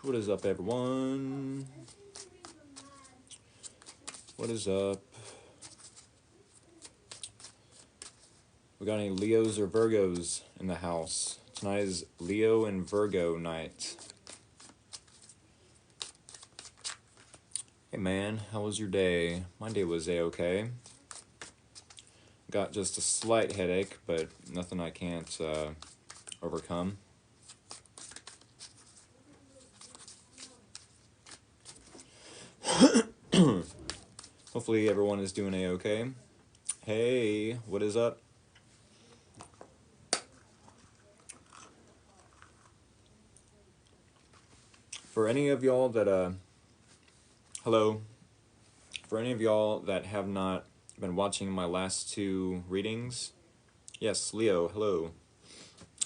What is up, everyone? What is up? We got any Leos or Virgos in the house? Tonight is Leo and Virgo night. Hey man, how was your day? My day was a-okay. Got just a slight headache, but nothing I can't overcome. Hopefully everyone is doing a-okay. Hey, what is up? For any of y'all that, hello. For any of y'all that have not been watching my last two readings, yes, Leo, hello.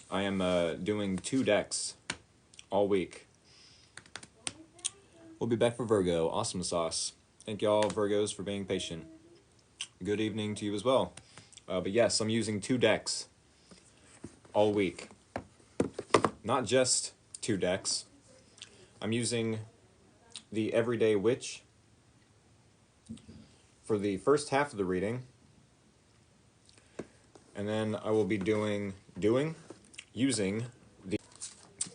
I am doing 2 decks all week. We'll be back for Virgo. Awesome sauce. Thank y'all, Virgos, for being patient. Good evening to you as well. But yes, I'm using 2 decks all week. Not just 2 decks. I'm using the Everyday Witch for the first half of the reading. And then I will be using the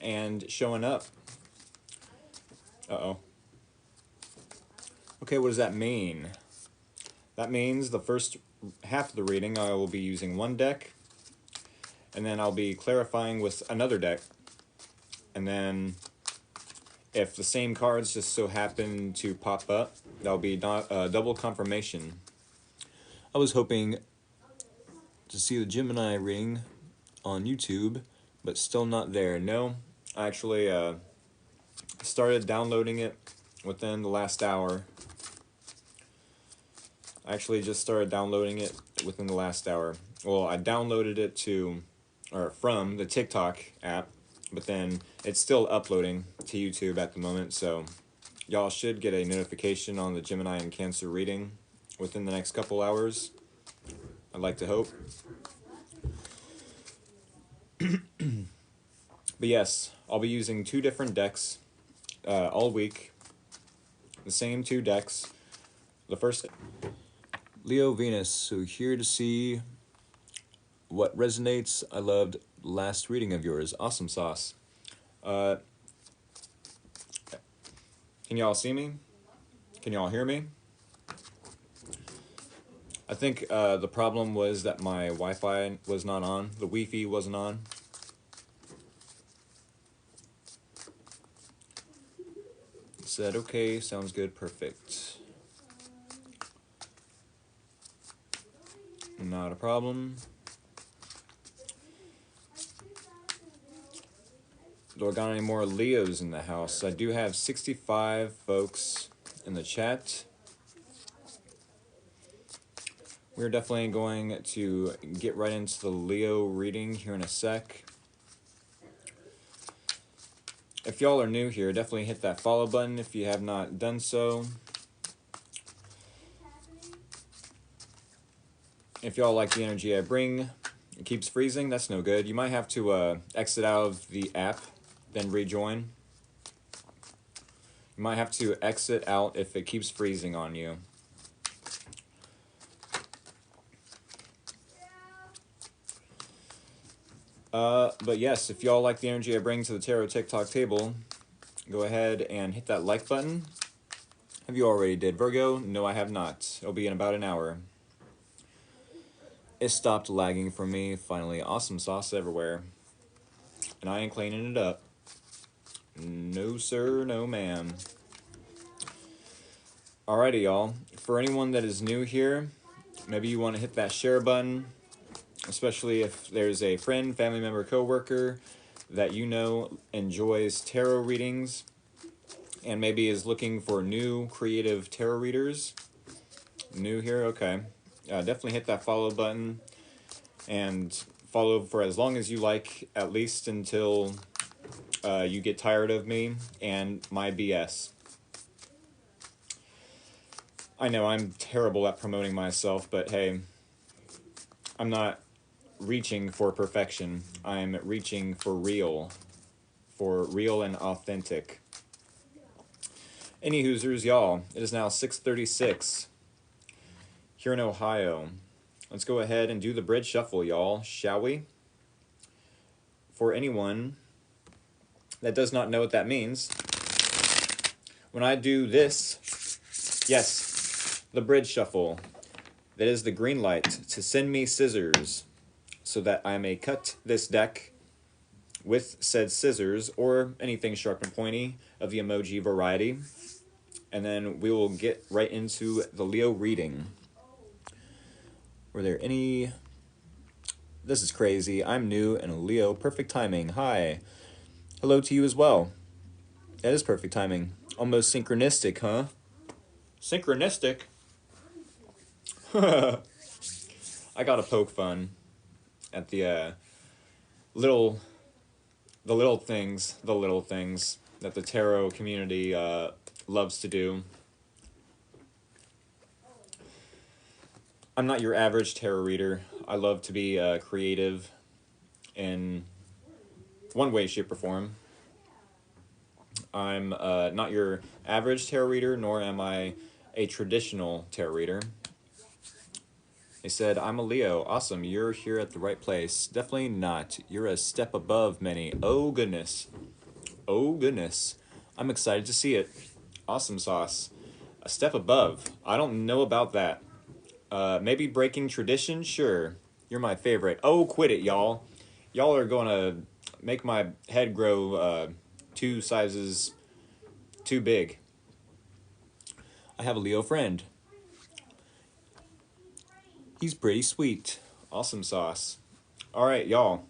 and showing up. Uh-oh. Okay, what does that mean? That means the first half of the reading I will be using 1 deck, and then I'll be clarifying with another deck. And then if the same cards just so happen to pop up, that'll be double confirmation. I was hoping to see the Gemini ring on YouTube, but still not there. No, I actually started downloading it within the last hour. I actually just started downloading it within the last hour. Well, I downloaded it from the TikTok app, but then it's still uploading to YouTube at the moment, so y'all should get a notification on the Gemini and Cancer reading within the next couple hours. I'd like to hope. But yes, I'll be using 2 different decks all week. The same 2 decks. The first, Leo Venus, so here to see what resonates. I loved last reading of yours. Awesome sauce. Can y'all see me? Can y'all hear me? I think the problem was that my Wi-Fi was not on. The Wi-Fi wasn't on. Said, okay, sounds good, perfect. Not a problem. Do I got any more Leos in the house? I do have 65 folks in the chat. We're definitely going to get right into the Leo reading here in a sec. If y'all are new here, definitely hit that follow button if you have not done so. If y'all like the energy I bring, it keeps freezing, that's no good. You might have to exit out of the app, then rejoin. You might have to exit out if it keeps freezing on you. But yes, if y'all like the energy I bring to the Tarot TikTok table, go ahead and hit that like button. Have you already did, Virgo? No, I have not. It'll be in about an hour. It stopped lagging for me, finally. Awesome sauce everywhere. And I ain't cleaning it up. No sir, no ma'am. Alrighty, y'all. For anyone that is new here, maybe you want to hit that share button, especially if there's a friend, family member, coworker that you know enjoys tarot readings and maybe is looking for new creative tarot readers. New here? Okay. Definitely hit that follow button and follow for as long as you like, at least until you get tired of me and my BS. I know I'm terrible at promoting myself, but hey, I'm not reaching for perfection. I'm reaching for real and authentic. Any Hoosers, y'all, it is now 6:36 here in Ohio. Let's go ahead and do the bridge shuffle, y'all, shall we? For anyone that does not know what that means, when I do this, yes, the bridge shuffle, that is the green light to send me scissors so that I may cut this deck with said scissors or anything sharp and pointy of the emoji variety. And then we will get right into the Leo reading. Were there any... This is crazy. I'm new and a Leo. Perfect timing. Hi. Hello to you as well. That is perfect timing. Almost synchronistic, huh? Synchronistic? I gotta poke fun at the little things that the tarot community loves to do. I'm not your average tarot reader. I love to be creative in one way, shape, or form. I'm not your average tarot reader, nor am I a traditional tarot reader. They said, I'm a Leo. Awesome, you're here at the right place. Definitely not. You're a step above many. Oh, goodness. Oh, goodness. I'm excited to see it. Awesome sauce. A step above. I don't know about that. Maybe breaking tradition? Sure. You're my favorite. Oh, quit it, y'all. Y'all are going to make my head grow 2 sizes too big. I have a Leo friend. He's pretty sweet. Awesome sauce. All right, y'all.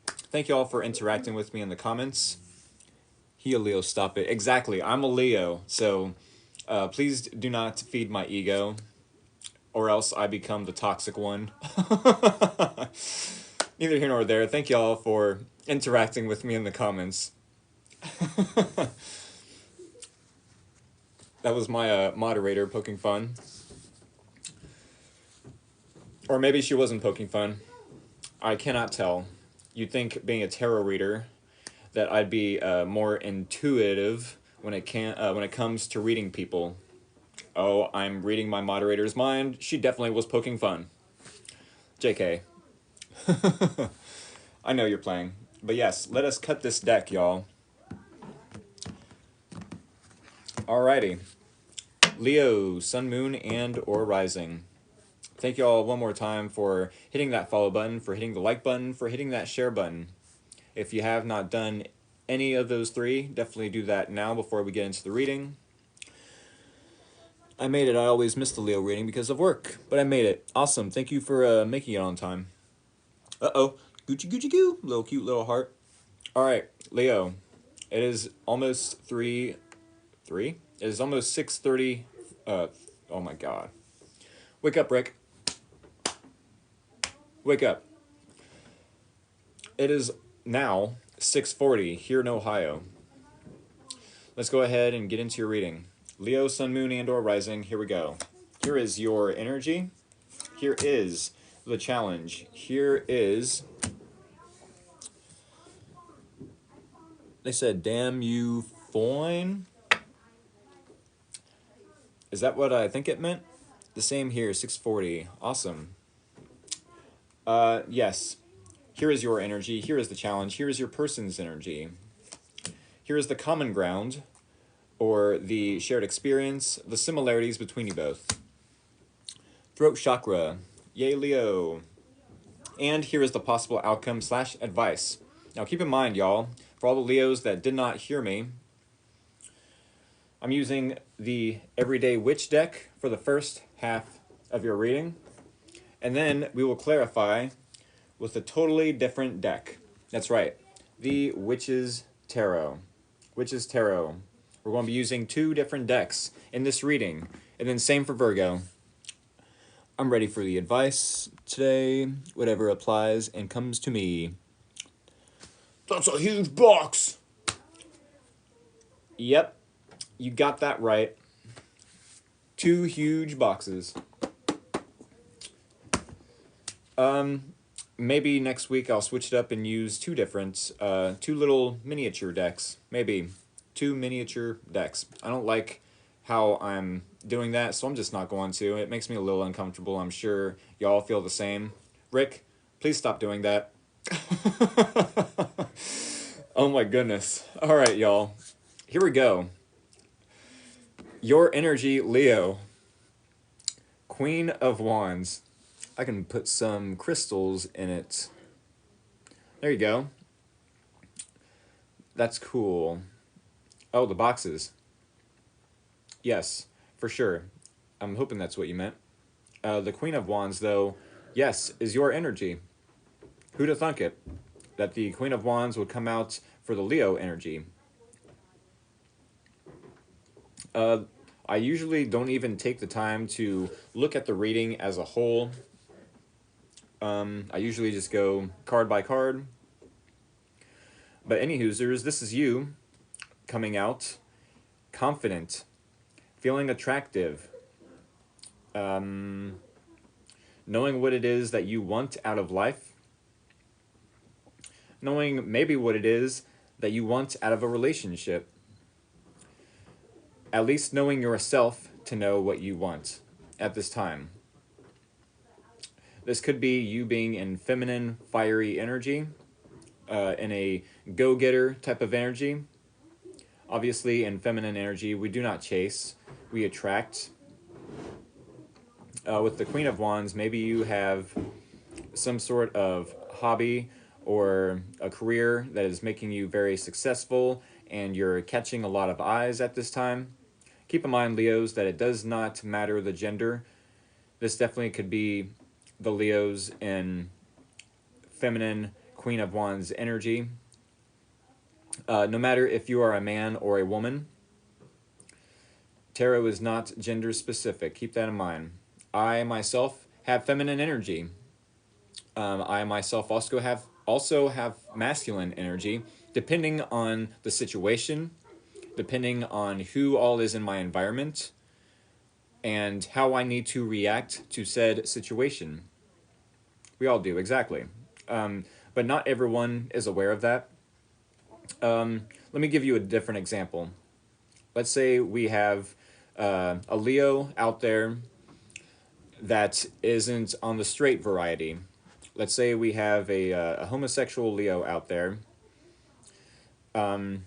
Thank y'all for interacting with me in the comments. He a Leo, stop it. Exactly, I'm a Leo, so please do not feed my ego, or else I become the toxic one. Neither here nor there. Thank y'all for interacting with me in the comments. That was my moderator poking fun. Or maybe she wasn't poking fun. I cannot tell. You'd think, being a tarot reader, that I'd be more intuitive when it comes to reading people. Oh, I'm reading my moderator's mind. She definitely was poking fun. JK. I know you're playing. But yes, let us cut this deck, y'all. Alrighty. Leo, Sun, Moon, and or Rising. Thank you all one more time for hitting that follow button, for hitting the like button, for hitting that share button. If you have not done any of those 3, definitely do that now before we get into the reading. I made it. I always miss the Leo reading because of work, but I made it. Awesome. Thank you for making it on time. Uh-oh. Gucci, Gucci, goo. Little cute little heart. All right, Leo. It is almost 3? It is almost 6:30. Oh my God. Wake up, Rick. Wake up. It is now 6:40 here in Ohio. Let's go ahead and get into your reading. Leo, Sun, Moon, and or Rising. Here we go. Here is your energy. Here is the challenge. Here is... They said, damn you, foin. Is that what I think it meant? The same here, 6:40. Awesome. Yes. Here is your energy. Here is the challenge. Here is your person's energy. Here is the common ground, or the shared experience, the similarities between you both. Throat chakra. Yay, Leo. And here is the possible outcome / advice. Now keep in mind, y'all, for all the Leos that did not hear me, I'm using the Everyday Witch deck for the first half of your reading, and then we will clarify with a totally different deck. That's right, the Witch's Tarot. Witch's Tarot. We're going to be using 2 different decks in this reading, and then same for Virgo. I'm ready for the advice today, whatever applies and comes to me. That's a huge box! Yep, you got that right. 2 huge boxes. Maybe next week I'll switch it up and use 2 different, 2 little miniature decks. Maybe 2 miniature decks. I don't like how I'm doing that, so I'm just not going to. It makes me a little uncomfortable. I'm sure y'all feel the same. Rick, please stop doing that. Oh my goodness. All right, y'all. Here we go. Your energy, Leo. Queen of Wands. I can put some crystals in it. There you go. That's cool. Oh, the boxes. Yes, for sure. I'm hoping that's what you meant. The Queen of Wands, though, yes, is your energy. Who'd have thunk it? That the Queen of Wands would come out for the Leo energy. I usually don't even take the time to look at the reading as a whole. I usually just go card by card. But any hoosers, this is you coming out confident, feeling attractive, knowing what it is that you want out of life, knowing maybe what it is that you want out of a relationship, at least knowing yourself to know what you want at this time. This could be you being in feminine, fiery energy, in a go-getter type of energy. Obviously, in feminine energy, we do not chase, we attract. With the Queen of Wands, maybe you have some sort of hobby or a career that is making you very successful and you're catching a lot of eyes at this time. Keep in mind, Leos, that it does not matter the gender. This definitely could be the Leos in feminine Queen of Wands energy. No matter if you are a man or a woman, tarot is not gender specific. Keep that in mind. I myself have feminine energy. I myself also have masculine energy, depending on the situation, depending on who all is in my environment, and how I need to react to said situation. We all do, exactly. But not everyone is aware of that. Let me give you a different example. Let's say we have a Leo out there that isn't on the straight variety. Let's say we have a homosexual Leo out there, and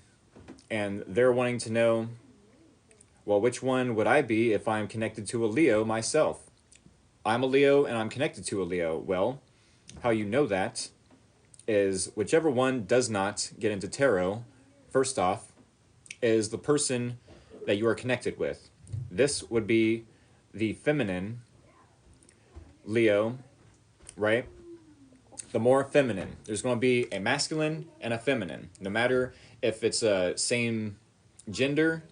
they're wanting to know, well, which one would I be if I'm connected to a Leo myself? I'm a Leo and I'm connected to a Leo. Well, how you know that is whichever one does not get into tarot, first off, is the person that you are connected with. This would be the feminine Leo, right? The more feminine. There's going to be a masculine and a feminine. No matter if it's a same gender,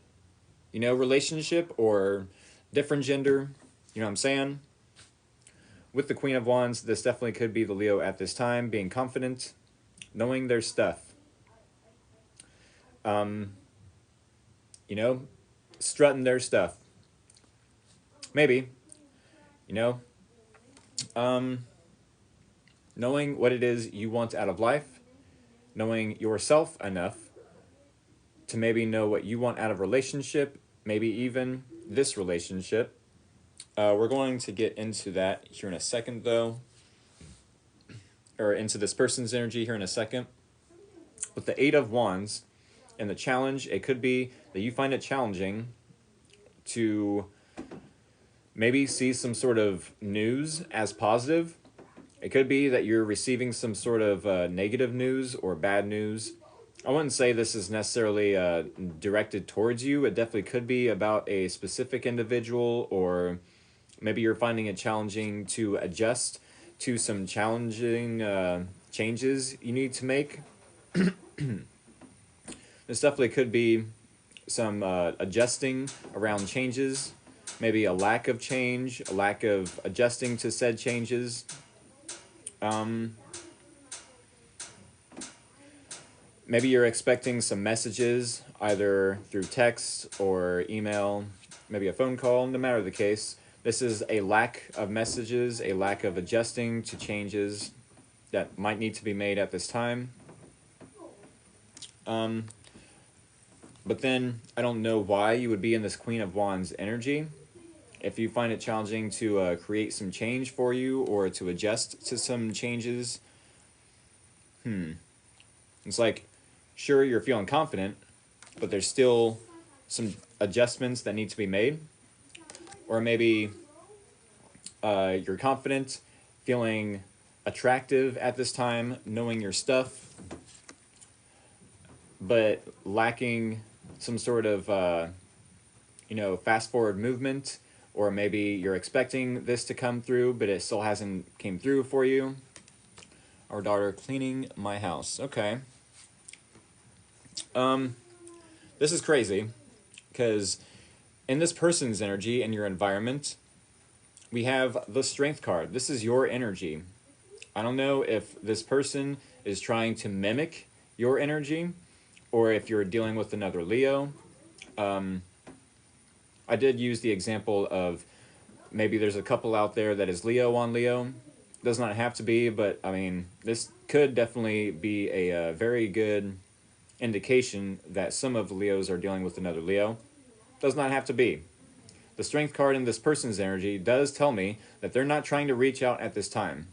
relationship or different gender, you know what I'm saying? With the Queen of Wands, this definitely could be the Leo at this time, being confident, knowing their stuff. Strutting their stuff. Maybe, knowing what it is you want out of life, knowing yourself enough to maybe know what you want out of a relationship, maybe even this relationship. We're going to get into that here in a second, though, or into this person's energy here in a second. With the Eight of Wands and the challenge, it could be that you find it challenging to maybe see some sort of news as positive. It could be that you're receiving some sort of negative news or bad news. I wouldn't say this is necessarily directed towards you. It definitely could be about a specific individual, or maybe you're finding it challenging to adjust to some challenging changes you need to make. This definitely could be some adjusting around changes, maybe a lack of change, a lack of adjusting to said changes. Maybe you're expecting some messages, either through text or email, maybe a phone call, no matter the case. This is a lack of messages, a lack of adjusting to changes that might need to be made at this time. But then I don't know why you would be in this Queen of Wands energy. If you find it challenging to create some change for you or to adjust to some changes, it's like, sure, you're feeling confident, but there's still some adjustments that need to be made. Or maybe you're confident, feeling attractive at this time, knowing your stuff, but lacking some sort of, fast forward movement. Or maybe you're expecting this to come through, but it still hasn't came through for you. Our daughter cleaning my house. Okay. This is crazy, because in this person's energy and your environment, we have the Strength card. This is your energy. I don't know if this person is trying to mimic your energy, or if you're dealing with another Leo. I did use the example of maybe there's a couple out there that is Leo on Leo. Does not have to be, but I mean, this could definitely be a very good indication that some of the Leos are dealing with another Leo. Does not have to be. The Strength card in this person's energy does tell me that they're not trying to reach out at this time.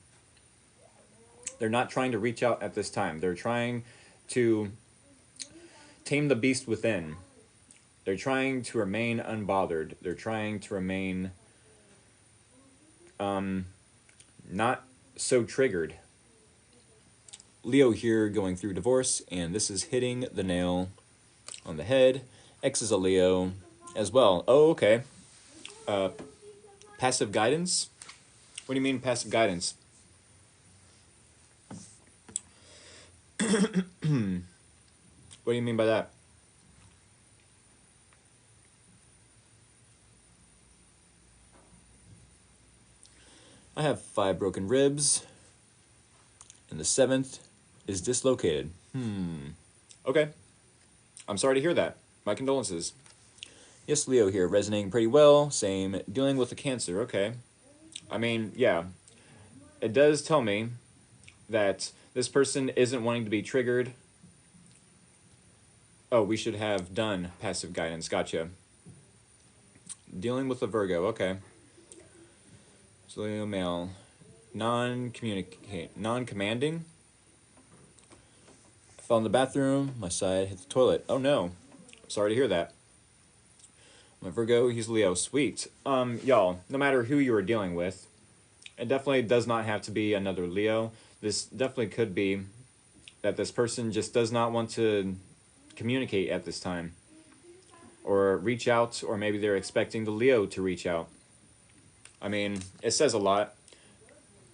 They're not trying to reach out at this time. They're trying to tame the beast within. They're trying to remain unbothered. They're trying to remain not so triggered. Leo here going through divorce, and this is hitting the nail on the head. X is a Leo as well. Oh, okay. Passive guidance? What do you mean passive guidance? What do you mean by that? I have 5 broken ribs, and the 7th is dislocated. Okay. I'm sorry to hear that. My condolences. Yes, Leo here, resonating pretty well. Same, dealing with the cancer. Okay. I mean, yeah. It does tell me that this person isn't wanting to be triggered. Oh, we should have done passive guidance. Gotcha. Dealing with the Virgo. Okay. So Leo male. Non-commanding. I fell in the bathroom. My side hit the toilet. Oh no. Sorry to hear that. My Virgo, he's Leo. Sweet. Y'all, no matter who you are dealing with, it definitely does not have to be another Leo. This definitely could be that this person just does not want to communicate at this time, or reach out, or maybe they're expecting the Leo to reach out. I mean, it says a lot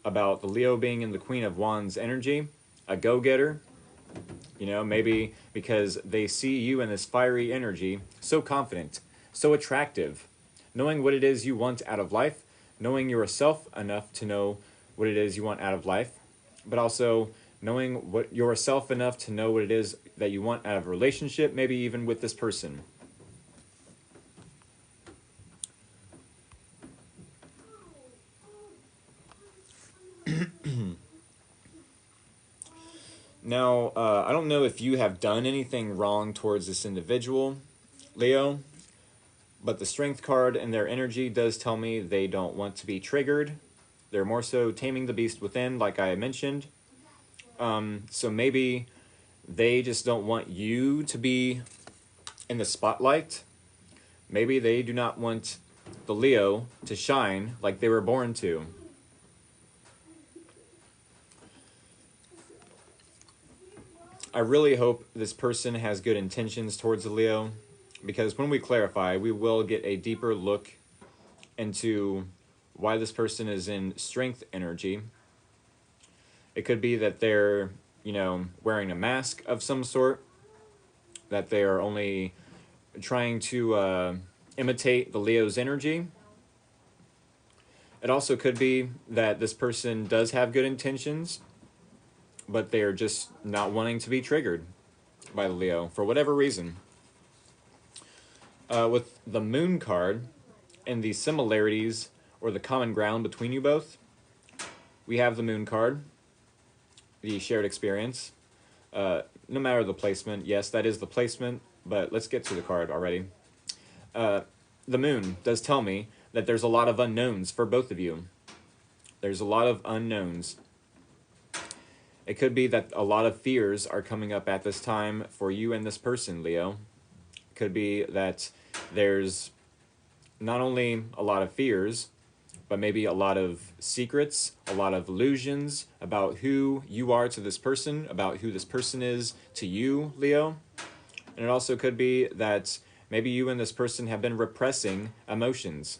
about the Leo being in the Queen of Wands energy, a go-getter. Maybe because they see you in this fiery energy, so confident, so attractive, knowing what it is you want out of life, knowing yourself enough to know what it is you want out of life, but also knowing what yourself enough to know what it is that you want out of a relationship, maybe even with this person. Now, I don't know if you have done anything wrong towards this individual, Leo, but the Strength card and their energy does tell me they don't want to be triggered. They're more so taming the beast within, like I mentioned. So maybe they just don't want you to be in the spotlight. Maybe they do not want the Leo to shine like they were born to. I really hope this person has good intentions towards the Leo, because when we clarify, we will get a deeper look into why this person is in Strength energy. It could be that they're, wearing a mask of some sort, that they are only trying to imitate the Leo's energy. It also could be that this person does have good intentions, but they are just not wanting to be triggered by the Leo for whatever reason. With the Moon card and the similarities or the common ground between you both, we have the Moon card, the shared experience. No matter the placement, yes, that is the placement, but let's get to the card already. The moon does tell me that there's a lot of unknowns for both of you. There's a lot of unknowns. It could be that a lot of fears are coming up at this time for you and this person, Leo. It could be that there's not only a lot of fears, but maybe a lot of secrets, a lot of illusions about who you are to this person, about who this person is to you, Leo. And it also could be that maybe you and this person have been repressing emotions.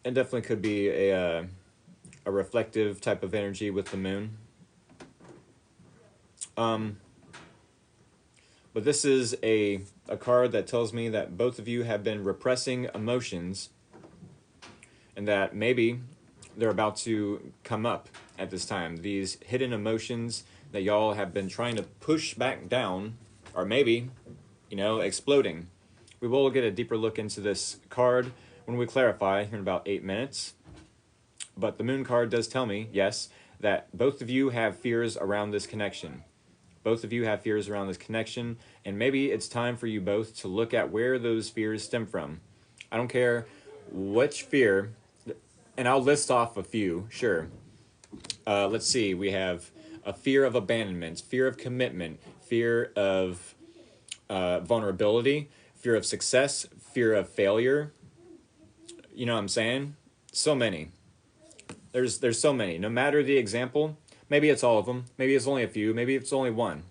It definitely could be a reflective type of energy with the moon. But this is a card that tells me that both of you have been repressing emotions and that maybe they're about to come up at this time. These hidden emotions that y'all have been trying to push back down are maybe, exploding. We will get a deeper look into this card when we clarify here in about 8 minutes. But the moon card does tell me, yes, that both of you have fears around this connection. Both of you have fears around this connection, and maybe it's time for you both to look at where those fears stem from. I don't care which fear, and I'll list off a few, sure. Let's see, we have a fear of abandonment, fear of commitment, fear of vulnerability, fear of success, fear of failure. You know what I'm saying? So many. There's so many. No matter the example, maybe it's all of them, maybe it's only a few, maybe it's only one.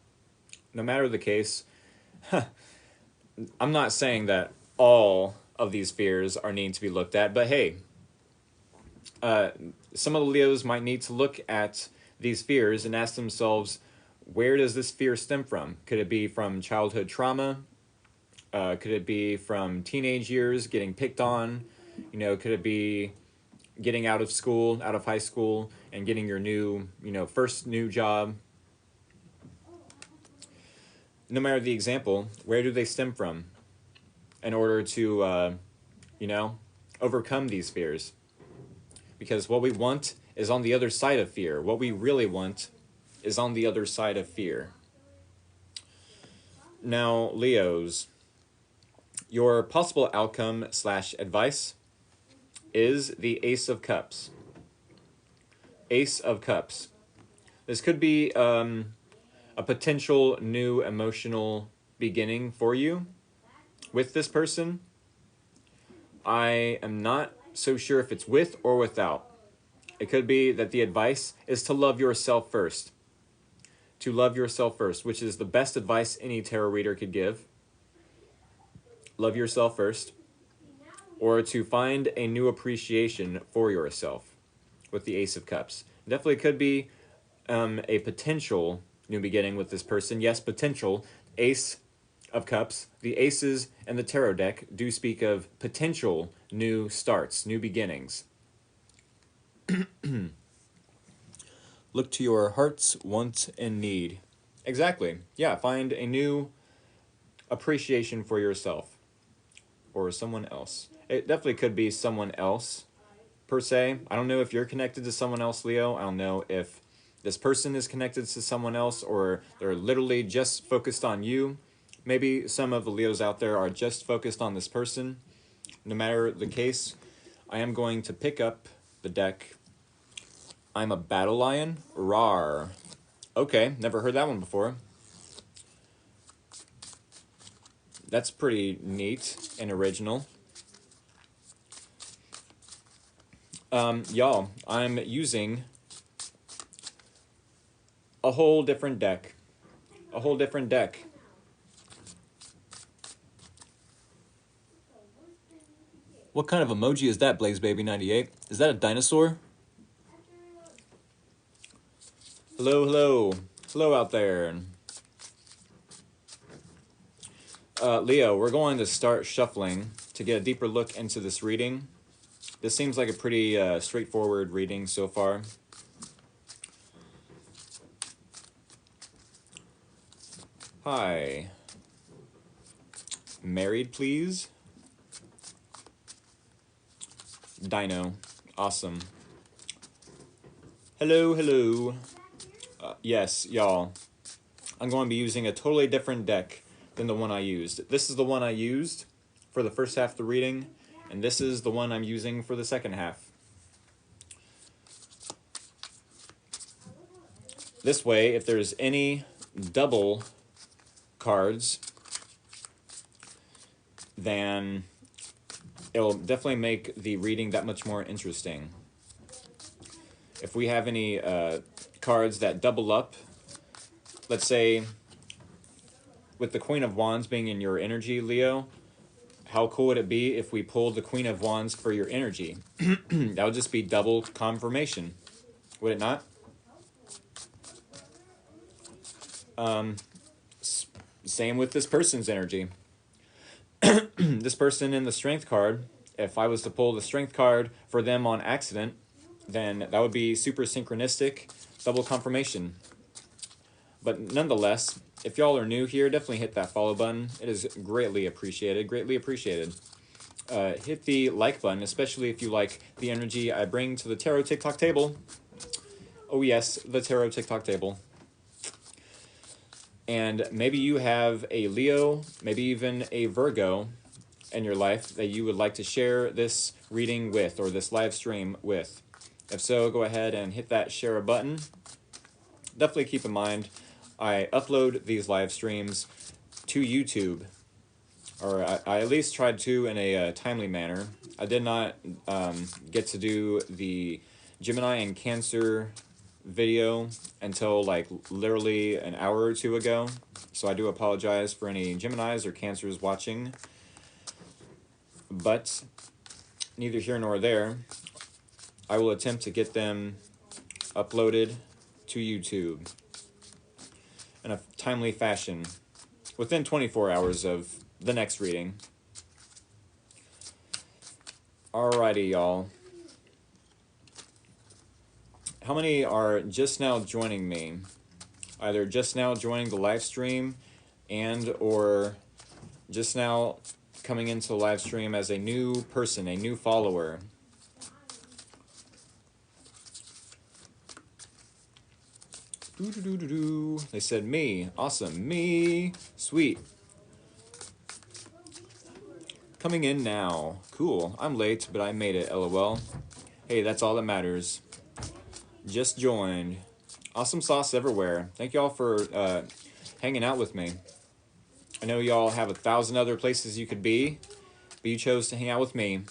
No matter the case, I'm not saying that all of these fears are needing to be looked at, but hey, some of the Leos might need to look at these fears and ask themselves, where does this fear stem from? Could it be from childhood trauma? Could it be from teenage years, getting picked on? Could it be getting out of school, out of high school, and getting your new, first new job? No matter the example, where do they stem from in order to, overcome these fears? Because what we want is on the other side of fear. What we really want is on the other side of fear. Now, Leos, your possible outcome / advice is the Ace of Cups. Ace of Cups. This could be a potential new emotional beginning for you with this person. I am not so sure if it's with or without. It could be that the advice is to love yourself first. To love yourself first, which is the best advice any tarot reader could give. Love yourself first. Or to find a new appreciation for yourself with the Ace of Cups. Definitely could be a potential new beginning with this person. Yes, potential. Ace of Cups. The Aces and the Tarot deck do speak of potential new starts, new beginnings. Look to your heart's want and need. Exactly. Yeah, find a new appreciation for yourself or someone else. It definitely could be someone else, per se. I don't know if you're connected to someone else, Leo. I don't know if this person is connected to someone else or they're literally just focused on you. Maybe some of the Leos out there are just focused on this person. No matter the case, I am going to pick up the deck. I'm a Battle Lion. Rawr. Okay, never heard that one before. That's pretty neat and original. Y'all, I'm using a whole different deck. A whole different deck. What kind of emoji is that, BlazeBaby98? Is that a dinosaur? Hello, hello. Hello out there. Leo, we're going to start shuffling to get a deeper look into this reading. This seems like a pretty straightforward reading so far. Hi. Married, please? Dino. Awesome. Hello, hello. Yes, y'all. I'm going to be using a totally different deck than the one I used. This is the one I used for the first half of the reading, and this is the one I'm using for the second half. This way, if there's any double cards, then it'll definitely make the reading that much more interesting. If we have any cards that double up, let's say with the Queen of Wands being in your energy, Leo, how cool would it be if we pulled the Queen of Wands for your energy? That would just be double confirmation, would it not? Same with this person's energy. This person in the Strength card, if I was to pull the Strength card for them on accident, then that would be super synchronistic, double confirmation. But nonetheless, if y'all are new here, definitely hit that follow button. It is greatly appreciated, greatly appreciated. Hit the like button, especially if you like the energy I bring to the Tarot TikTok table. Oh yes, the Tarot TikTok table. And maybe you have a Leo, maybe even a Virgo in your life that you would like to share this reading with, or this live stream with. If so, go ahead and hit that share button. Definitely keep in mind, I upload these live streams to YouTube, or I at least tried to in a timely manner. I did not get to do the Gemini and Cancer video until like literally an hour or two ago, so I do apologize for any Geminis or Cancers watching, but neither here nor there. I will attempt to get them uploaded to YouTube in a timely fashion within 24 hours of the next reading. Alrighty, y'all. How many are just now joining me? Either just now joining the live stream and or just now coming into the live stream as a new person, a new follower. They said me. Awesome. Me. Sweet. Coming in now. Cool. I'm late, but I made it, LOL. Hey, that's all that matters. Just joined. Awesome sauce everywhere. Thank y'all for hanging out with me. I know y'all have 1,000 other places you could be, but you chose to hang out with me.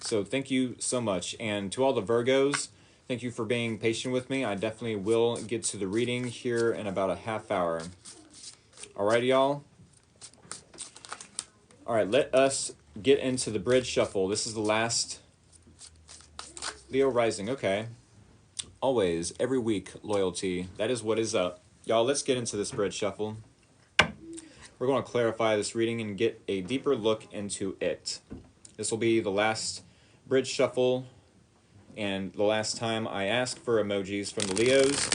So thank you so much. And to all the Virgos, thank you for being patient with me. I definitely will get to the reading here in about a half hour. Alright, y'all. Alright, let us get into the bridge shuffle. This is the last Leo rising. Okay. Always, every week, loyalty. That is what is up. Y'all, let's get into this bridge shuffle. We're going to clarify this reading and get a deeper look into it. This will be the last bridge shuffle and the last time I ask for emojis from the Leos.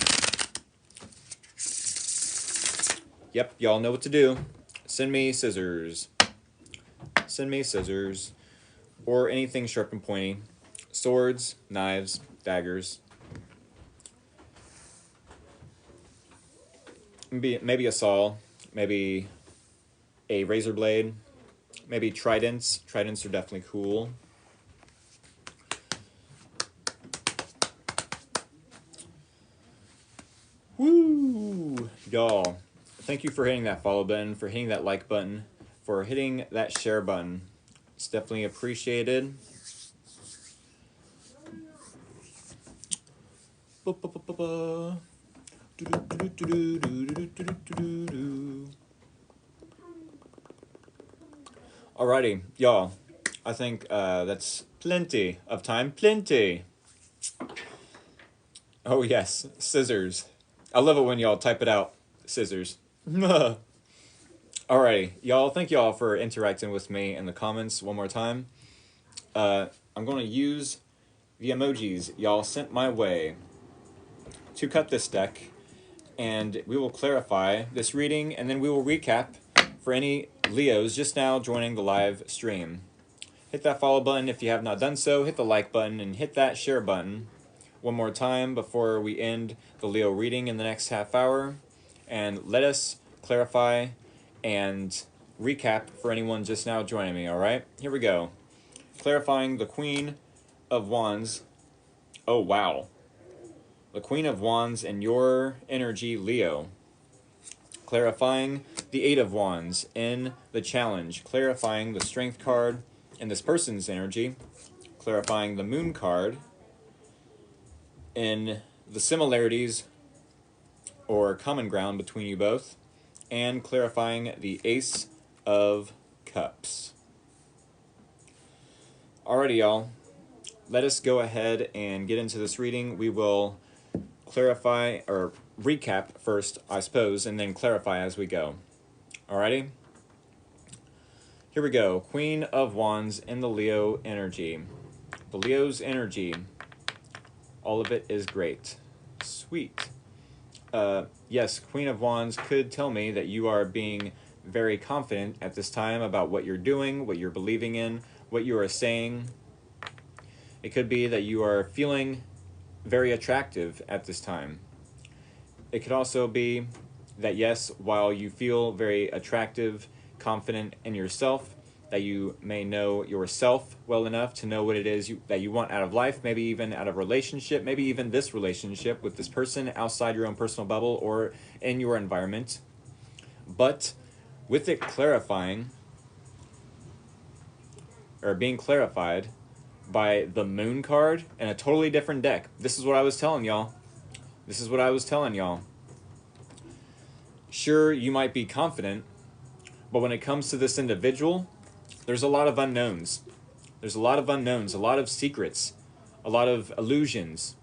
Yep, y'all know what to do. Send me scissors. Send me scissors. Or anything sharp and pointy. Swords, knives, daggers. Maybe a saw, maybe a razor blade, maybe tridents. Tridents are definitely cool. Woo! Y'all, thank you for hitting that follow button, for hitting that like button, for hitting that share button. It's definitely appreciated. Alrighty, y'all. I think that's plenty of time. Plenty. Oh yes, scissors. I love it when y'all type it out. Scissors. Alrighty, y'all. Thank y'all for interacting with me in the comments one more time. I'm going to use the emojis y'all sent my way to cut this deck, and we will clarify this reading, and then we will recap for any Leos just now joining the live stream. Hit that follow button if you have not done so, hit the like button, and hit that share button one more time before we end the Leo reading in the next half hour. and let us clarify and recap for anyone just now joining me, all right? Here we go. Clarifying the Queen of Wands. Oh, wow. The Queen of Wands and your energy, Leo. Clarifying the Eight of Wands in the challenge. Clarifying the Strength card in this person's energy. Clarifying the Moon card in the similarities or common ground between you both. And clarifying the Ace of Cups. Alrighty, y'all. Let us go ahead and get into this reading. We will clarify or recap first, I suppose, and then clarify as we go. Alrighty? Here we go. Queen of Wands in the Leo energy. The Leo's energy. All of it is great. Sweet. Yes, Queen of Wands could tell me that you are being very confident at this time about what you're doing, what you're believing in, what you are saying. It could be that you are feeling very attractive at this time. It could also be that, yes, while you feel very attractive, confident in yourself, that you may know yourself well enough to know what it is that you want out of life, maybe even out of a relationship, maybe even this relationship with this person outside your own personal bubble or in your environment. But with it clarifying, or being clarified by the Moon card and a totally different deck. This is what I was telling y'all. Sure, you might be confident, but when it comes to this individual, there's a lot of unknowns. There's a lot of secrets, a lot of illusions.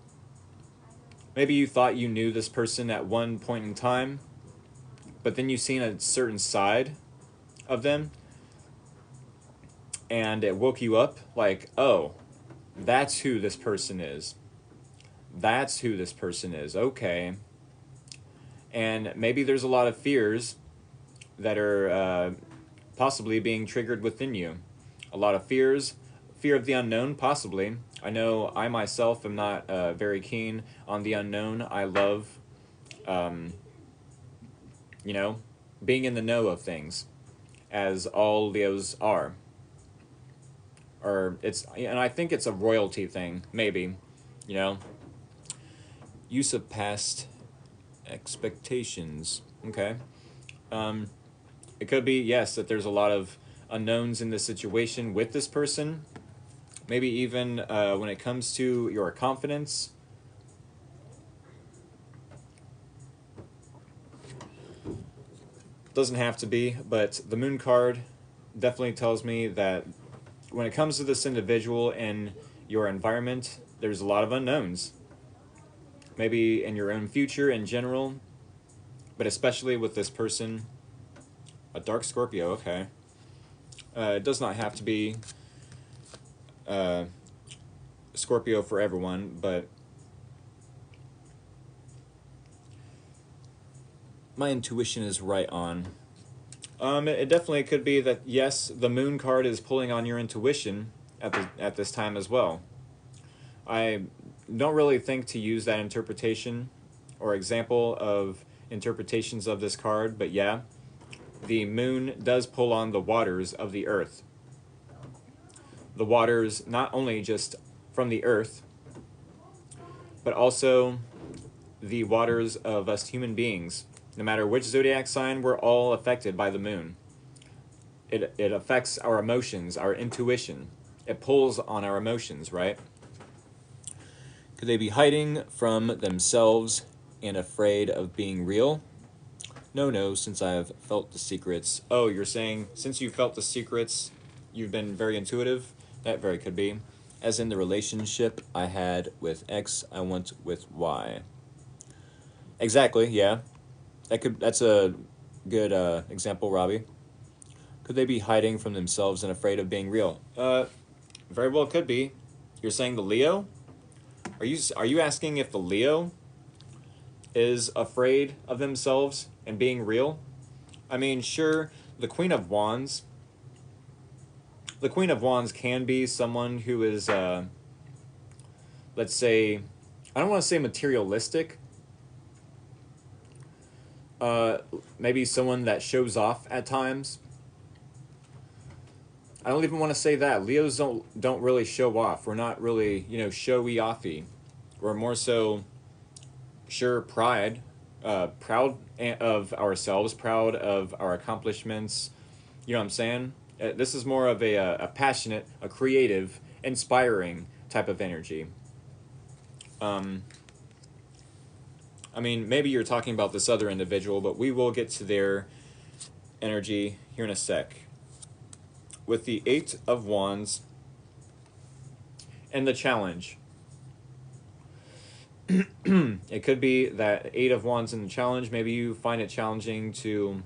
Maybe you thought you knew this person at one point in time, but then you've seen a certain side of them, and it woke you up like, oh, that's who this person is. Okay. And maybe there's a lot of fears that are possibly being triggered within you. A lot of fears, fear of the unknown, possibly. I know I myself am not very keen on the unknown. I love, being in the know of things, as all Leos are. And I think it's a royalty thing, maybe, Use of past expectations. Okay. It could be, yes, that there's a lot of unknowns in this situation with this person. Maybe even when it comes to your confidence. Doesn't have to be, but the Moon card definitely tells me that when it comes to this individual and your environment, there's a lot of unknowns. Maybe in your own future in general, but especially with this person. A dark Scorpio, okay. It does not have to be Scorpio for everyone, but my intuition is right on. It definitely could be that, yes, the Moon card is pulling on your intuition at this time as well. I don't really think to use that interpretation or example of interpretations of this card, but yeah, the Moon does pull on the waters of the earth. The waters not only just from the earth, but also the waters of us human beings. No matter which zodiac sign, we're all affected by the Moon. It affects our emotions, our intuition. It pulls on our emotions, right? Could they be hiding from themselves and afraid of being real? No, since I have felt the secrets. Oh, you're saying since you felt the secrets, you've been very intuitive? That very could be. As in the relationship I had with X, I want with Y. Exactly, yeah. That's a good example, Robbie. Could they be hiding from themselves and afraid of being real? Very well could be. You're saying the Leo? Are you asking if the Leo is afraid of themselves and being real? I mean, sure, the Queen of Wands can be someone who is, let's say, I don't want to say materialistic, maybe someone that shows off at times. I don't even want to say that. Leos don't really show off. We're not really, showy offy. We're more so sure proud of ourselves, proud of our accomplishments. You know what I'm saying? This is more of a passionate, a creative, inspiring type of energy. I mean, maybe you're talking about this other individual, but we will get to their energy here in a sec. With the Eight of Wands and the challenge. It could be that Eight of Wands in the challenge. Maybe you find it challenging to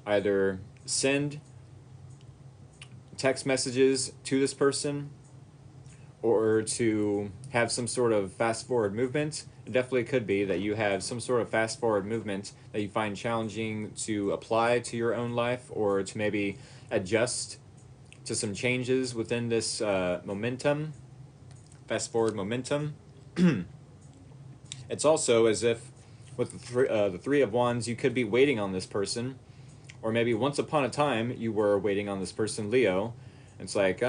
either send text messages to this person or to have some sort of fast forward movement. It definitely could be that you have some sort of fast forward movement that you find challenging to apply to your own life, or to maybe adjust to some changes within this momentum, fast forward momentum. It's also as if with the Three of Wands, you could be waiting on this person, or maybe once upon a time you were waiting on this person, Leo. It's like,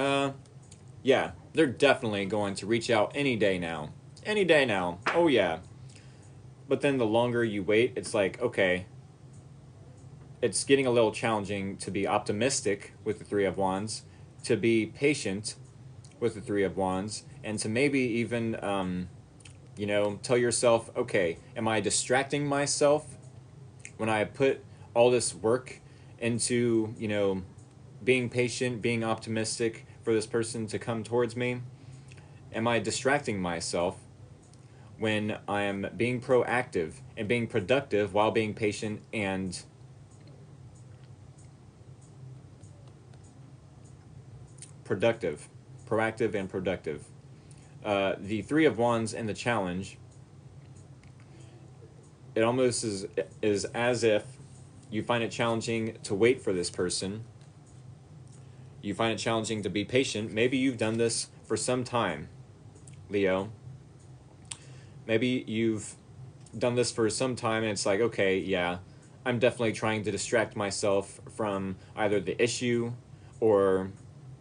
yeah, they're definitely going to reach out any day now. Any day now. Oh, yeah. But then the longer you wait, it's like, okay, it's getting a little challenging to be optimistic with the Three of Wands, to be patient with the Three of Wands, and to maybe even, tell yourself, okay, am I distracting myself when I put all this work into, being patient, being optimistic for this person to come towards me? Am I distracting myself when I am being proactive and being productive while being patient and productive? Proactive and productive. The Three of Wands and the challenge, it almost is as if you find it challenging to wait for this person. You find it challenging to be patient. Maybe you've done this for some time, Leo. Maybe you've done this for some time and it's like, okay, yeah, I'm definitely trying to distract myself from either the issue or,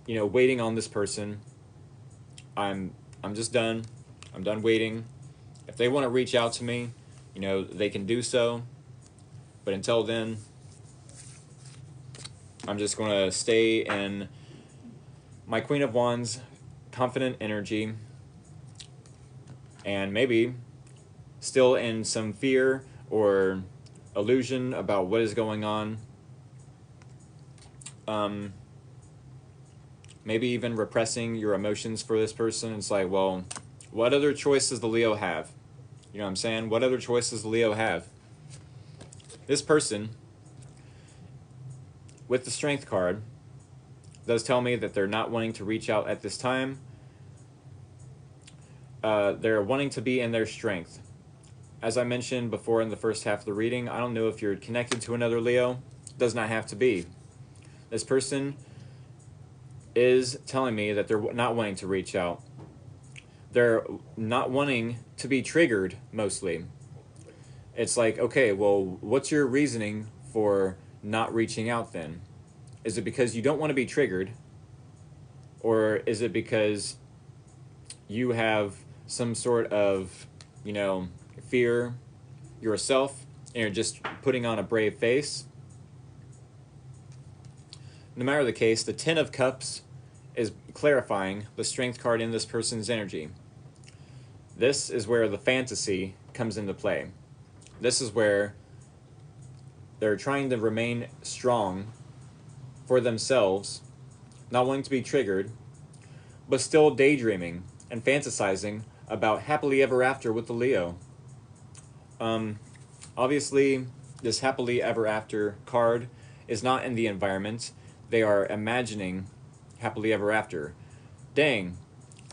waiting on this person. I'm just done. I'm done waiting. If they want to reach out to me, they can do so. But until then, I'm just going to stay in my Queen of Wands confident energy, and maybe still in some fear or illusion about what is going on. Maybe even repressing your emotions for this person. It's like, well, what other choice does the Leo have? You know what I'm saying? What other choice does the Leo have? This person, with the Strength card, does tell me that they're not wanting to reach out at this time. They're wanting to be in their strength. As I mentioned before in the first half of the reading, I don't know if you're connected to another Leo. It does not have to be. This person is telling me that they're not wanting to reach out. They're not wanting to be triggered, mostly. It's like, okay, well, what's your reasoning for not reaching out then? Is it because you don't want to be triggered? Or is it because you have some sort of, fear yourself and you're just putting on a brave face? No matter the case, the Ten of Cups is clarifying the Strength card in this person's energy. This is where the fantasy comes into play. This is where they're trying to remain strong for themselves, not wanting to be triggered, but still daydreaming and fantasizing about happily ever after with the Leo. Obviously, this happily ever after card is not in the environment. They are imagining happily ever after. Dang,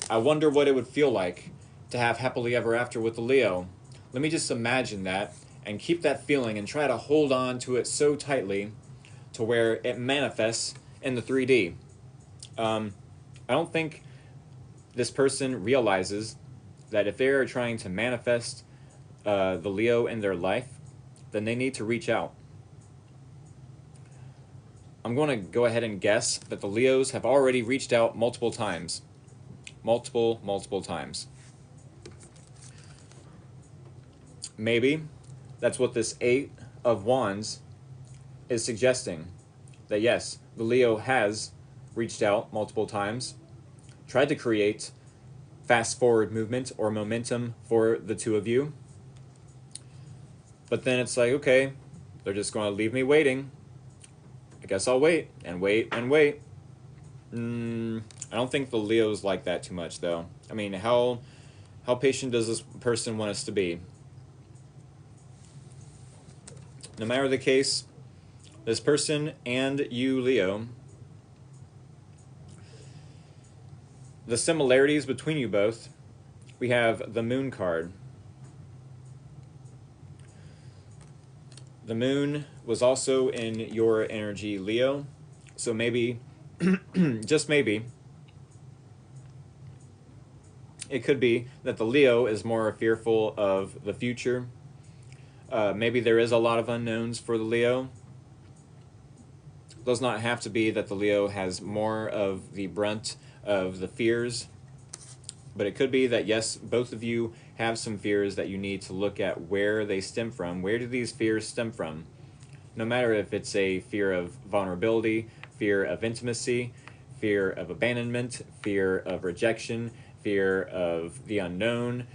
I wonder what it would feel like to have happily ever after with the Leo. Let me just imagine that and keep that feeling and try to hold on to it so tightly to where it manifests in the 3D. I don't think this person realizes that if they are trying to manifest the Leo in their life then they need to reach out. I'm going to go ahead and guess that the Leos have already reached out multiple times. Multiple times. Maybe that's what this Eight of Wands is suggesting. That yes, the Leo has reached out multiple times, tried to create fast forward movement or momentum for the two of you. But then it's like, okay, they're just going to leave me waiting. I guess I'll wait and wait and wait. I don't think the Leo's like that too much, though. I mean, how patient does this person want us to be? No matter the case, this person and you, Leo, the similarities between you both, we have the Moon card. The Moon was also in your energy, Leo. So maybe, just maybe, it could be that the Leo is more fearful of the future. Maybe there is a lot of unknowns for the Leo. It does not have to be that the Leo has more of the brunt of the fears, but it could be that yes, both of you have some fears that you need to look at where they stem from. Where do these fears stem from? No matter if it's a fear of vulnerability, fear of intimacy, fear of abandonment, fear of rejection, fear of the unknown,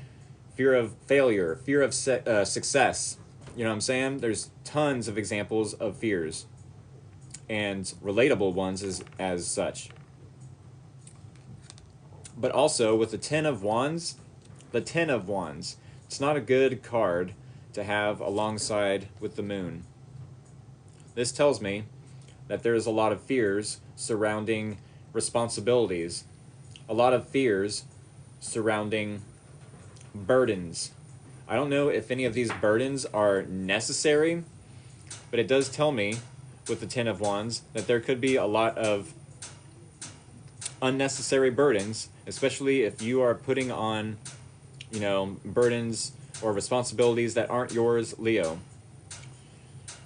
fear of failure, fear of success. You know what I'm saying? There's tons of examples of fears, and relatable ones as such. But also with the Ten of Wands, it's not a good card to have alongside with the Moon. This tells me that there's a lot of fears surrounding responsibilities, a lot of fears surrounding burdens. I don't know if any of these burdens are necessary, but it does tell me with the Ten of Wands that there could be a lot of unnecessary burdens, especially if you are putting on, burdens or responsibilities that aren't yours, Leo.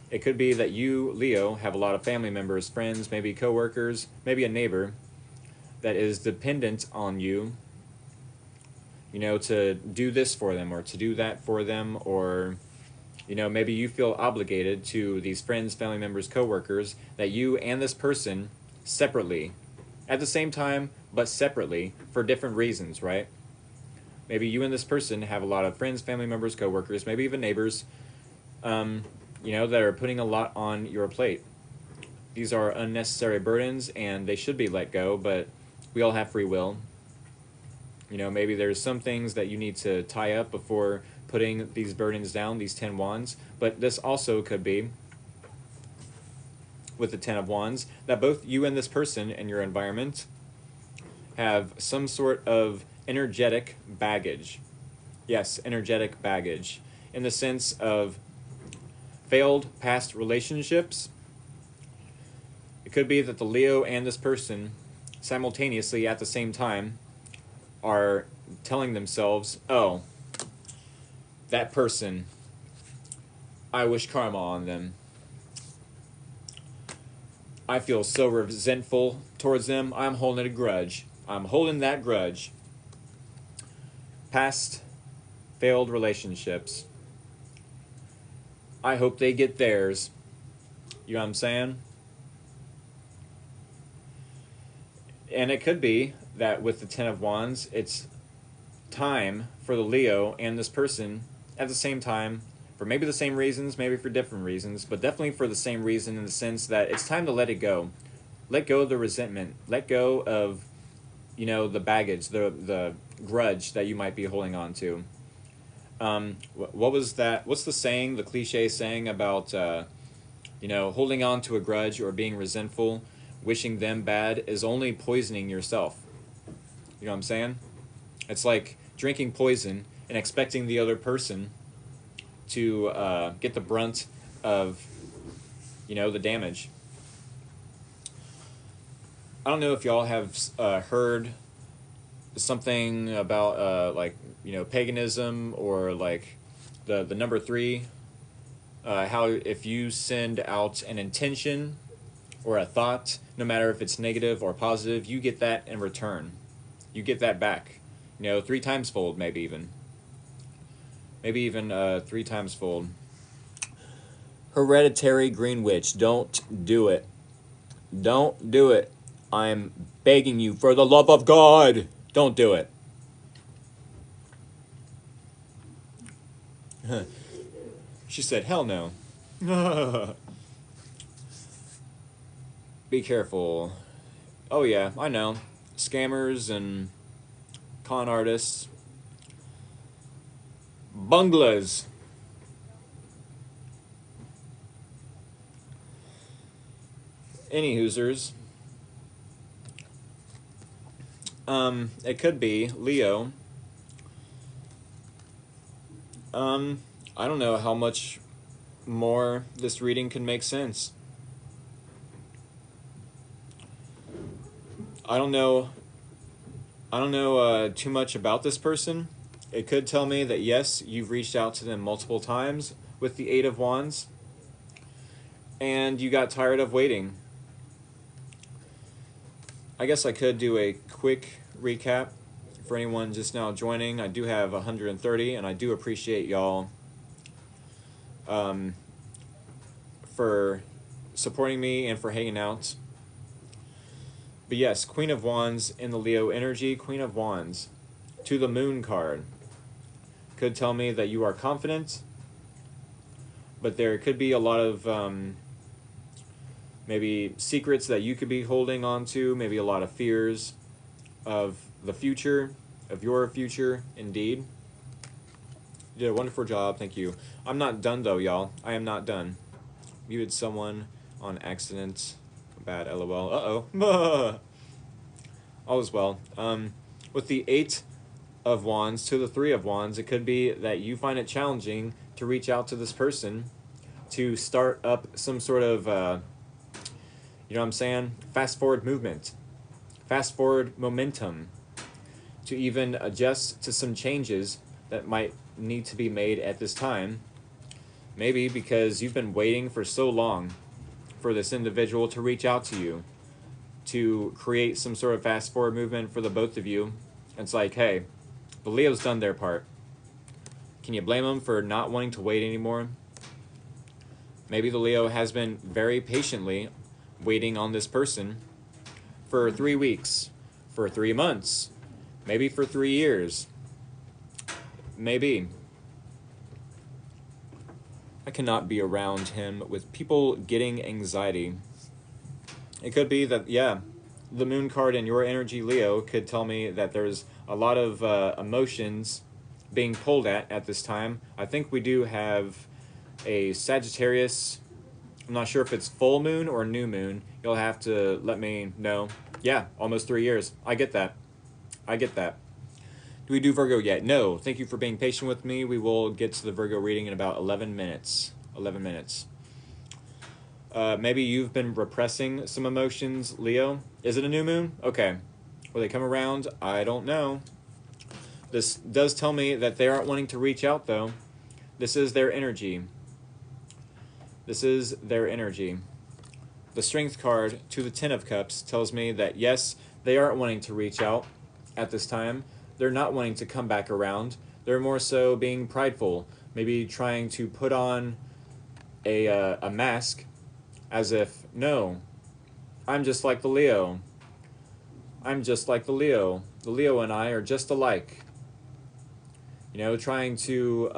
It could be that you, Leo, have a lot of family members, friends, maybe coworkers, maybe a neighbor that is dependent on you, to do this for them or to do that for them, or, maybe you feel obligated to these friends, family members, coworkers, that you and this person separately, at the same time, but separately for different reasons, right? Maybe you and this person have a lot of friends, family members, coworkers, maybe even neighbors, that are putting a lot on your plate. These are unnecessary burdens and they should be let go, but we all have free will. Maybe there's some things that you need to tie up before putting these burdens down, these 10 wands. But this also could be, with the 10 of wands, that both you and this person and your environment have some sort of energetic baggage. Yes, energetic baggage. In the sense of failed past relationships. It could be that the Leo and this person simultaneously at the same time are telling themselves, oh, that person, I wish karma on them. I feel so resentful towards them. I'm holding a grudge. I'm holding that grudge. Past failed relationships. I hope they get theirs. You know what I'm saying? And it could be that with the Ten of Wands, it's time for the Leo and this person at the same time, for maybe the same reasons, maybe for different reasons, but definitely for the same reason, in the sense that it's time to let it go. Let go of the resentment. Let go of, the baggage, the grudge that you might be holding on to. What was that? What's the saying, the cliche saying about, holding on to a grudge or being resentful, wishing them bad, is only poisoning yourself. You know what I'm saying? It's like drinking poison and expecting the other person to get the brunt of, the damage. I don't know if y'all have heard something about paganism, or like the number 3, how if you send out an intention or a thought, no matter if it's negative or positive, you get that in return. You get that back. 3 times fold, maybe even. Maybe even 3 times fold. Hereditary Green Witch, don't do it. Don't do it. I'm begging you for the love of God. Don't do it. She said, hell no. Be careful. Oh yeah, I know. Scammers and con artists. Bunglas. Any hoosers. It could be Leo. I don't know how much more this reading can make sense. I don't know too much about this person. It could tell me that yes, you've reached out to them multiple times with the 8 of Wands, and you got tired of waiting. I guess I could do a quick recap for anyone just now joining. I do have 130, and I do appreciate y'all for supporting me and for hanging out. But yes, Queen of Wands in the Leo energy, Queen of Wands to the Moon card. Could tell me that you are confident, but there could be a lot of maybe secrets that you could be holding on to, maybe a lot of fears of the future, of your future, indeed. You did a wonderful job, thank you. I'm not done though, y'all. I am not done. Muted someone on accident. Bad LOL. Uh-oh. All is well. With the 8 of Wands to the 3 of Wands, it could be that you find it challenging to reach out to this person, to start up some sort of, you know what I'm saying? Fast forward movement. Fast forward momentum. To even adjust to some changes that might need to be made at this time. Maybe because you've been waiting for so long for this individual to reach out to you, to create some sort of fast forward movement for the both of you. It's like, hey, the Leo's done their part. Can you blame them for not wanting to wait anymore? Maybe the Leo has been very patiently waiting on this person for 3 weeks, for 3 months, maybe for 3 years. Maybe. I cannot be around him with people getting anxiety. It could be that, yeah, the Moon card in your energy, Leo, could tell me that there's a lot of emotions being pulled at this time. I think we do have a Sagittarius. I'm not sure if it's full moon or new moon. You'll have to let me know. Yeah, almost 3 years. I get that. I get that. Do we do Virgo yet? No. Thank you for being patient with me. We will get to the Virgo reading in about 11 minutes. 11 minutes. Maybe you've been repressing some emotions, Leo. Is it a new moon? Okay. Will they come around? I don't know. This does tell me that they aren't wanting to reach out, though. This is their energy. This is their energy. The Strength card to the 10 of Cups tells me that, yes, they aren't wanting to reach out at this time. They're not wanting to come back around. They're more so being prideful, maybe trying to put on a mask as if, no, I'm just like the Leo. I'm just like the Leo. The Leo and I are just alike. You know, trying to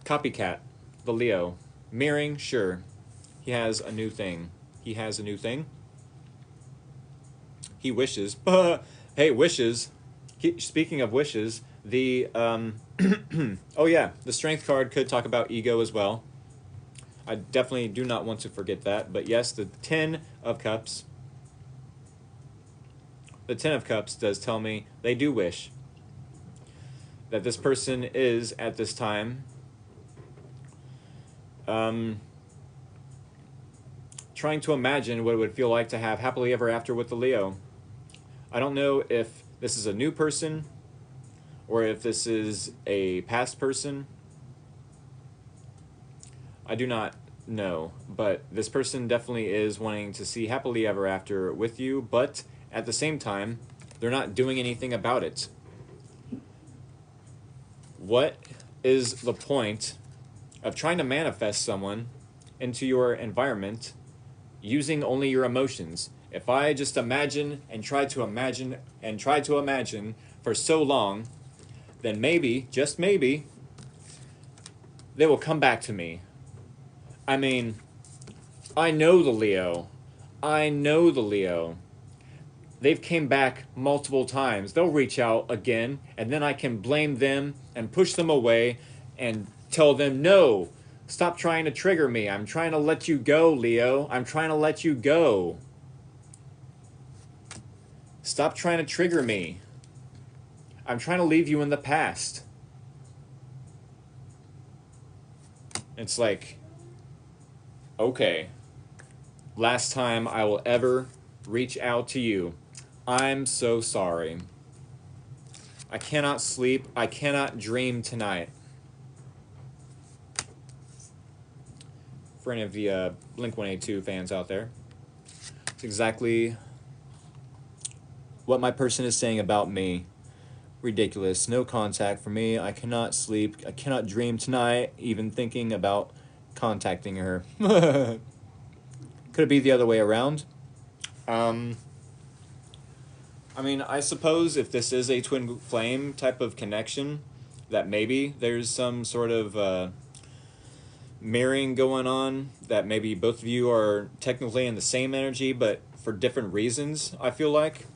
copycat the Leo. Mirroring, sure. He has a new thing. He has a new thing. He wishes. Hey, wishes. Speaking of wishes, the oh yeah, the Strength card could talk about ego as well. I definitely do not want to forget that. But yes, the 10 of Cups. The 10 of Cups does tell me they do wish that this person is at this time trying to imagine what it would feel like to have happily ever after with the Leo. I don't know if this is a new person or if this is a past person. I do not know, but this person definitely is wanting to see happily ever after with you, but at the same time, they're not doing anything about it. What is the point of trying to manifest someone into your environment using only your emotions? If I just imagine and try to imagine and try to imagine for so long, then maybe, just maybe, they will come back to me. I mean, I know the Leo. I know the Leo. They've came back multiple times. They'll reach out again, and then I can blame them and push them away and tell them, no, stop trying to trigger me. I'm trying to let you go, Leo. I'm trying to let you go. Stop trying to trigger me. I'm trying to leave you in the past. It's like, okay, last time I will ever reach out to you. I'm so sorry. I cannot sleep. I cannot dream tonight. For any of the Blink-182 fans out there, it's exactly what my person is saying about me. Ridiculous. No contact for me. I cannot sleep. I cannot dream tonight, even thinking about contacting her. Could it be the other way around? I mean, I suppose if this is a twin flame type of connection, that maybe there's some sort of mirroring going on, that maybe both of you are technically in the same energy, but for different reasons, I feel like.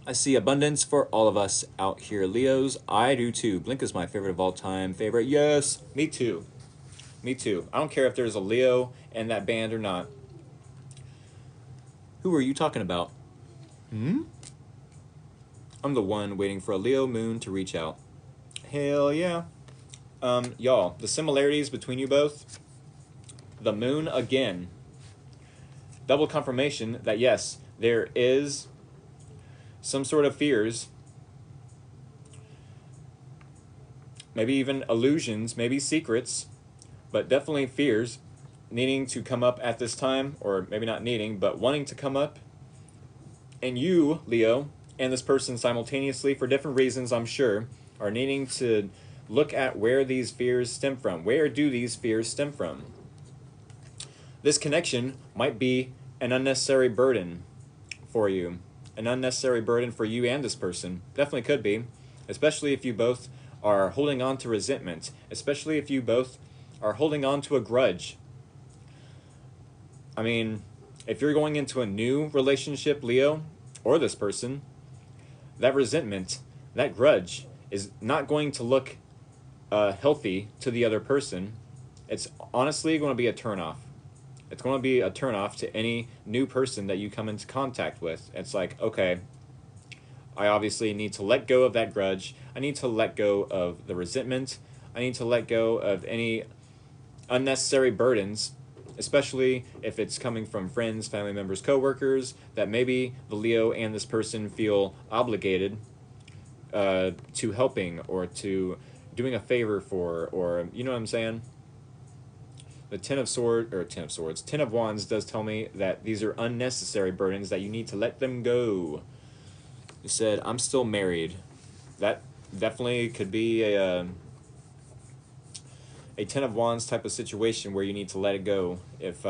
I see abundance for all of us out here, Leos. I do too. Blink is my favorite of all time. Favorite? Yes, me too. Me too. I don't care if there's a Leo in that band or not. Who are you talking about? I'm the one waiting for a Leo moon to reach out. Hell yeah. Y'all, the similarities between you both, the moon again. Double confirmation that yes, there is some sort of fears, maybe even illusions, maybe secrets, but definitely fears needing to come up at this time, or maybe not needing, but wanting to come up. And you, Leo, and this person simultaneously, for different reasons, I'm sure, are needing to look at where these fears stem from. Where do these fears stem from? This connection might be an unnecessary burden for you. An unnecessary burden for you and this person. Definitely could be. Especially if you both are holding on to resentment. Especially if you both are holding on to a grudge. I mean, if you're going into a new relationship, Leo, or this person, that resentment, that grudge, is not going to look healthy to the other person. It's honestly going to be a turnoff. It's going to be a turnoff to any new person that you come into contact with. It's like, okay, I obviously need to let go of that grudge. I need to let go of the resentment. I need to let go of any unnecessary burdens, especially if it's coming from friends, family members, coworkers, that maybe the Leo and this person feel obligated to helping or to doing a favor for, or you know what I'm saying? The Ten of Wands does tell me that these are unnecessary burdens that you need to let them go. You said, I'm still married. That definitely could be a Ten of Wands type of situation where you need to let it go. If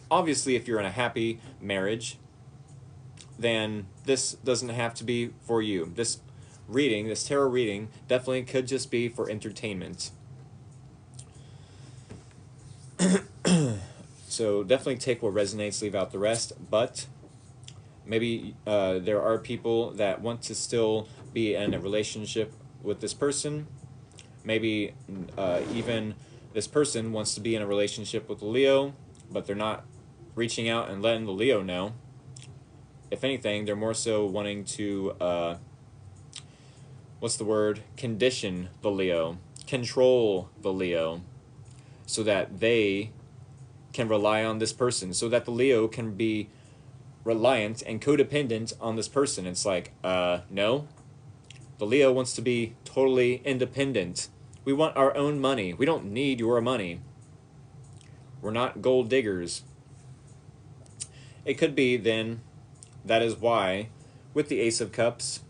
obviously if you're in a happy marriage, then this doesn't have to be for you. This reading, this tarot reading, definitely could just be for entertainment. So definitely take what resonates, leave out the rest, but maybe there are people that want to still be in a relationship with this person. Maybe even this person wants to be in a relationship with the Leo, but they're not reaching out and letting the Leo know. If anything, they're more so wanting to, condition the Leo, control the Leo, so that they can rely on this person, so that the Leo can be reliant and codependent on this person. It's like, no. The Leo wants to be totally independent We want our own money. We don't need your money. We're not gold diggers. It could be, then, that is why, with the Ace of Cups,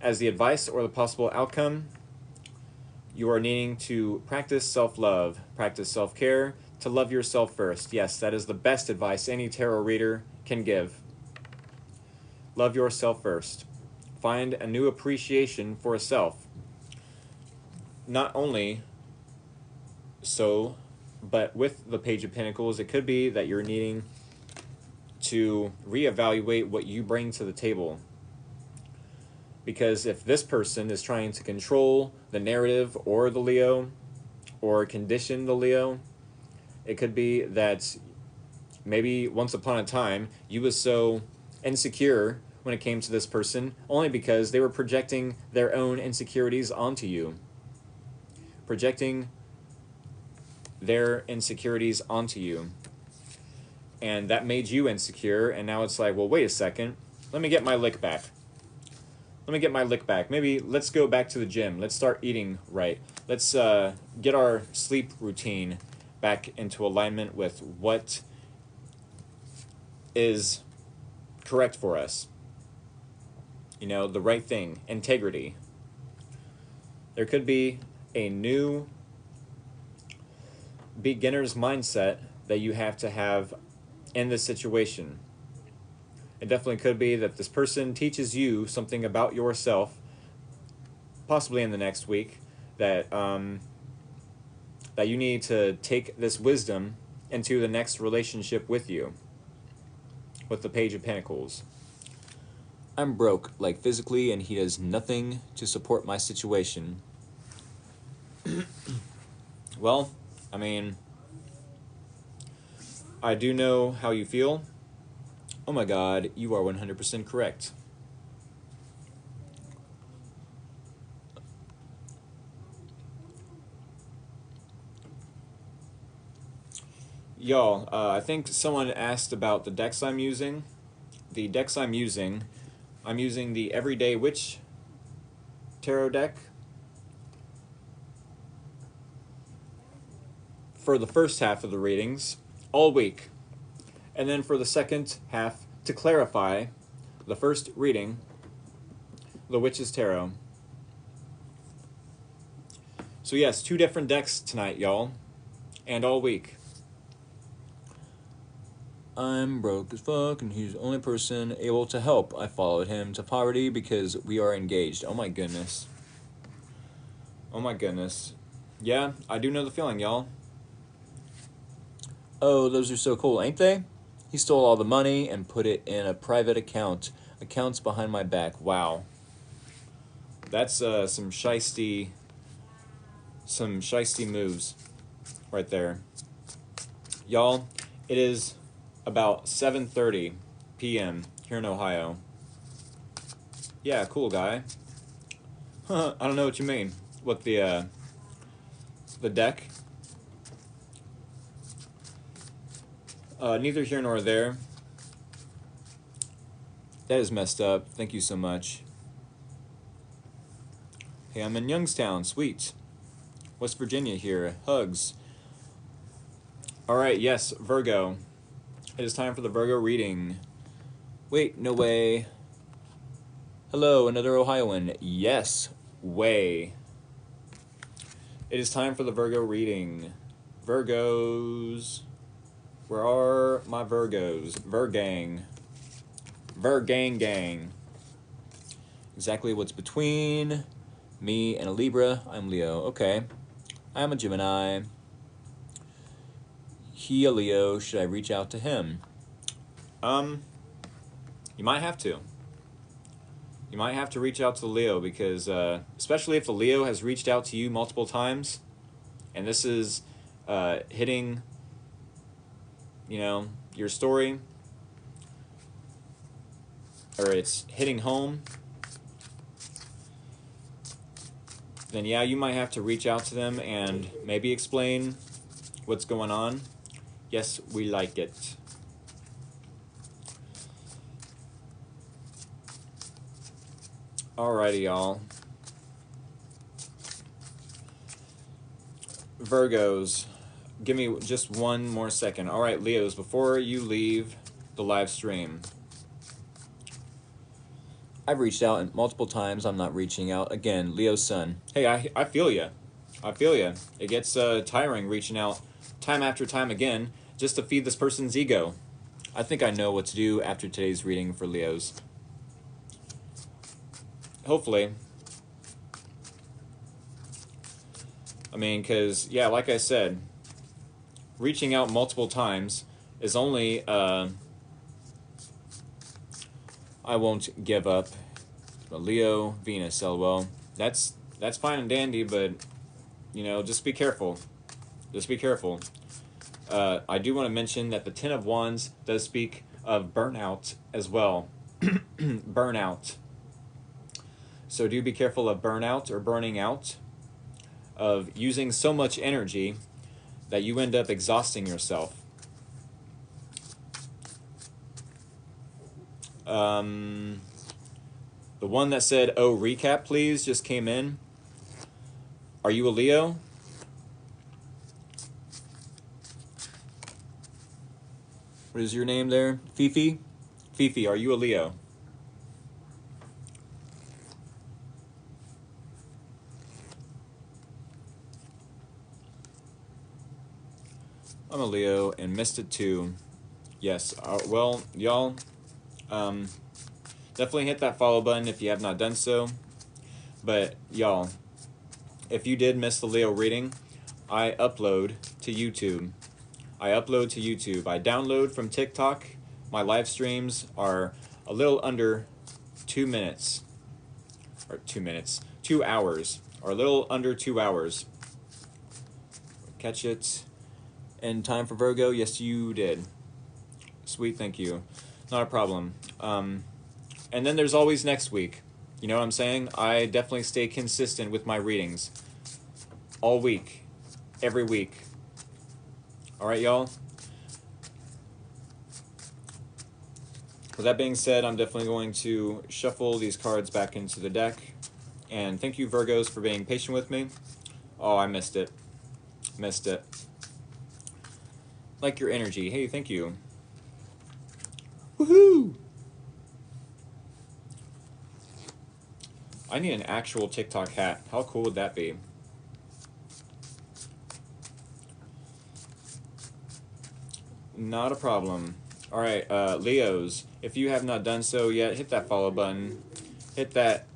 as the advice or the possible outcome, you are needing to practice self-love, practice self-care, to love yourself first. Yes, that is the best advice any tarot reader can give. Love yourself first. Find a new appreciation for a self. Not only so, but with the Page of Pentacles, it could be that you're needing to reevaluate what you bring to the table. Because if this person is trying to control the narrative or the Leo, or condition the Leo, it could be that maybe once upon a time you was so insecure when it came to this person only because they were projecting their own insecurities onto you. Projecting their insecurities onto you. And that made you insecure, and now it's like, well, wait a second. Let me get my lick back. Let me get my lick back. Maybe let's go back to the gym. Let's start eating right. Let's get our sleep routine back into alignment with what is correct for us. You know, the right thing, integrity. There could be a new beginner's mindset that you have to have in this situation. It definitely could be that this person teaches you something about yourself, possibly in the next week, that that you need to take this wisdom into the next relationship with you, with the Page of Pentacles. I'm broke, like physically, and he does nothing to support my situation. Well, I mean, I do know how you feel. Oh my God, you are 100% correct. Y'all, I think someone asked about the decks I'm using. The decks I'm using the Everyday Witch Tarot deck for the first half of the readings all week. And then for the second half, to clarify the first reading, the Witch's Tarot. So yes, 2 different decks tonight, y'all, and all week. I'm broke as fuck, and he's the only person able to help. I followed him to poverty because we are engaged. Oh my goodness. Oh my goodness. Yeah, I do know the feeling, y'all. Oh, those are so cool, ain't they? He stole all the money and put it in a private account. Accounts behind my back. Wow. That's some shisty moves right there. Y'all, it is about 7:30 p.m. here in Ohio. Yeah, cool guy. I don't know what you mean. What, the deck? Neither here nor there. That is messed up. Thank you so much. Hey, I'm in Youngstown. Sweet. West Virginia here. Hugs. Alright, yes, Virgo. It is time for the Virgo reading. Wait, no way. Hello, another Ohioan. Yes, way. It is time for the Virgo reading. Virgos. Where are my Virgos? Virgang. Virgang gang. Exactly what's between me and a Libra. I'm Leo. Okay. I'm a Gemini. He a Leo. Should I reach out to him? You might have to. You might have to reach out to the Leo because, especially if the Leo has reached out to you multiple times, and this is hitting, you know, your story, or it's hitting home, then yeah, you might have to reach out to them and maybe explain what's going on. Yes, we like it. Alrighty, y'all. Virgos, give me just one more second. All right, Leos, before you leave the live stream, I've reached out multiple times. I'm not reaching out again. Leo's sun. Hey, I feel you. I feel you. It gets tiring reaching out time after time again just to feed this person's ego. I think I know what to do after today's reading for Leos. Hopefully. I mean, because, yeah, like I said, reaching out multiple times is only, I won't give up. Leo, Venus, LOL. That's fine and dandy, but, you know, just be careful. Just be careful. I do want to mention that the Ten of Wands does speak of burnout as well. Burnout. So do be careful of burnout or burning out, of using so much energy that you end up exhausting yourself. The one that said, oh, recap, please, just came in. Are you a Leo? What is your name there? Fifi? Fifi, are you a Leo? I'm a Leo and missed it too. Yes, well, y'all, definitely hit that follow button if you have not done so. But, y'all, if you did miss the Leo reading, I upload to YouTube. I download from TikTok. My live streams are a little under 2 minutes. Or 2 minutes. 2 hours. Or a little under 2 hours. Catch it in time for Virgo? Yes, you did. Sweet, thank you. Not a problem. And then there's always next week. You know what I'm saying? I definitely stay consistent with my readings. All week. Every week. Alright, y'all? With that being said, I'm definitely going to shuffle these cards back into the deck. And thank you, Virgos, for being patient with me. Oh, I missed it. Missed it. Like your energy. Hey, thank you. Woohoo! I need an actual TikTok hat. How cool would that be? Not a problem. Alright, Leos, if you have not done so yet, hit that follow button. Hit that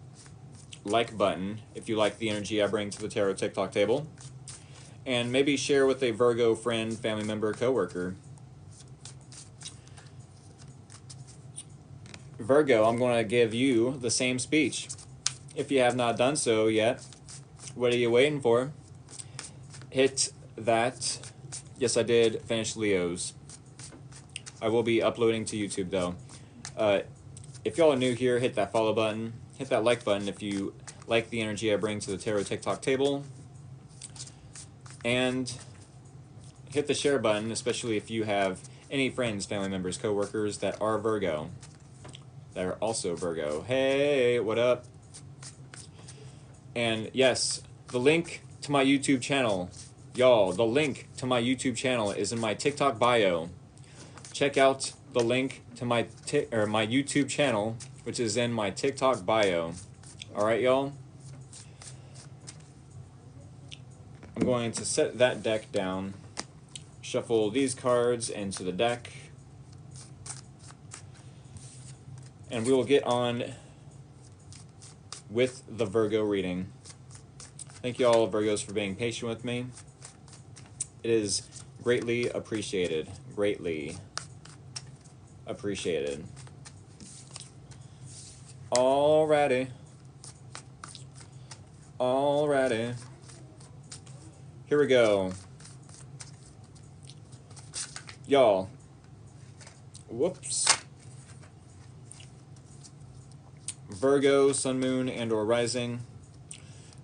like button if you like the energy I bring to the tarot TikTok table. And maybe share with a Virgo friend, family member, coworker. Virgo, I'm going to give you the same speech. If you have not done so yet, what are you waiting for? Hit that. Yes, I did finish Leo's. I will be uploading to YouTube, though. If y'all are new here, hit that follow button. Hit that like button if you like the energy I bring to the tarot TikTok table. And hit the share button, especially if you have any friends, family members, coworkers that are Virgo. That are also Virgo. Hey, what up? And yes, the link to my YouTube channel, y'all, the link to my YouTube channel is in my TikTok bio. Check out the link to my YouTube channel, which is in my TikTok bio. All right, y'all? I'm going to set that deck down, shuffle these cards into the deck, and we will get on with the Virgo reading. Thank you all, Virgos, for being patient with me. It is greatly appreciated. Greatly appreciated. Alrighty. Alrighty. Here we go. Y'all. Whoops. Virgo, Sun, Moon, and or Rising.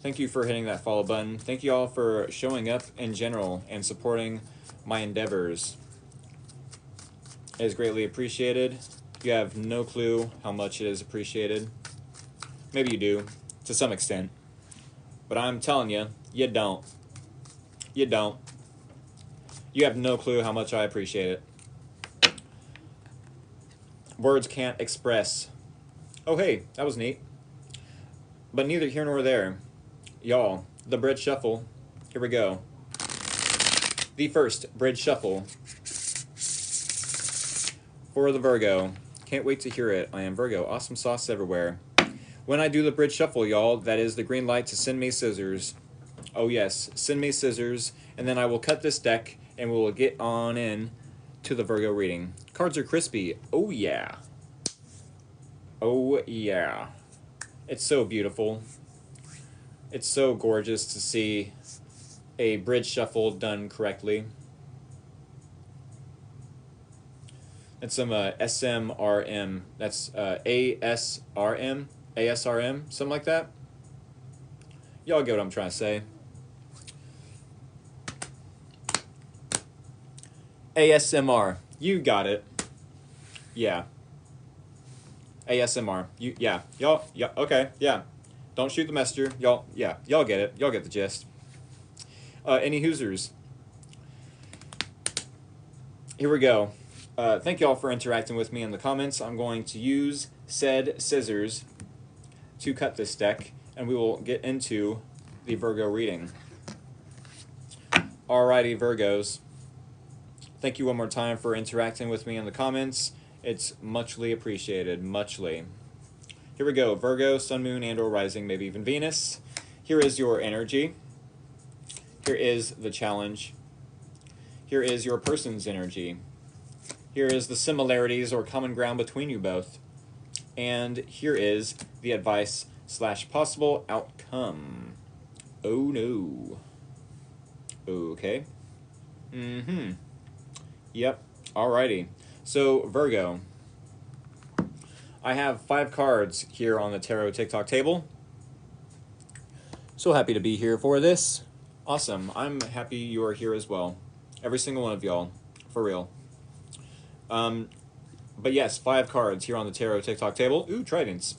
Thank you for hitting that follow button. Thank you all for showing up in general and supporting my endeavors. It is greatly appreciated. You have no clue how much it is appreciated. Maybe you do, to some extent. But I'm telling you, you don't. You don't. You have no clue how much I appreciate it. Words can't express. Oh, hey, that was neat. But neither here nor there. Y'all, the bridge shuffle. Here we go. The first bridge shuffle for the Virgo. Can't wait to hear it. I am Virgo. Awesome sauce everywhere. When I do the bridge shuffle, y'all, that is the green light to send me scissors. Oh yes, send me scissors, and then I will cut this deck, and we will get on in to the Virgo reading. Cards are crispy. Oh yeah. Oh yeah. It's so beautiful. It's so gorgeous to see a bridge shuffle done correctly. It's some SMRM. That's ASRM, something like that. Y'all get what I'm trying to say. ASMR. You got it. Yeah. ASMR. Yeah. Y'all, yeah, okay, yeah. Don't shoot the messenger. Y'all, yeah. Y'all get it. Y'all get the gist. Any Hoosers? Here we go. Thank y'all for interacting with me in the comments. I'm going to use said scissors to cut this deck, and we will get into the Virgo reading. Alrighty, Virgos. Thank you one more time for interacting with me in the comments. It's muchly appreciated, muchly. Here we go, Virgo, Sun, Moon, and or Rising, maybe even Venus. Here is your energy. Here is the challenge. Here is your person's energy. Here is the similarities or common ground between you both. And here is the advice / possible outcome. Oh no. Okay. Yep. Alrighty. So, Virgo. I have 5 cards here on the Tarot TikTok table. So happy to be here for this. Awesome. I'm happy you are here as well. Every single one of y'all. For real. But yes, 5 cards here on the Tarot TikTok table. Ooh, tridents.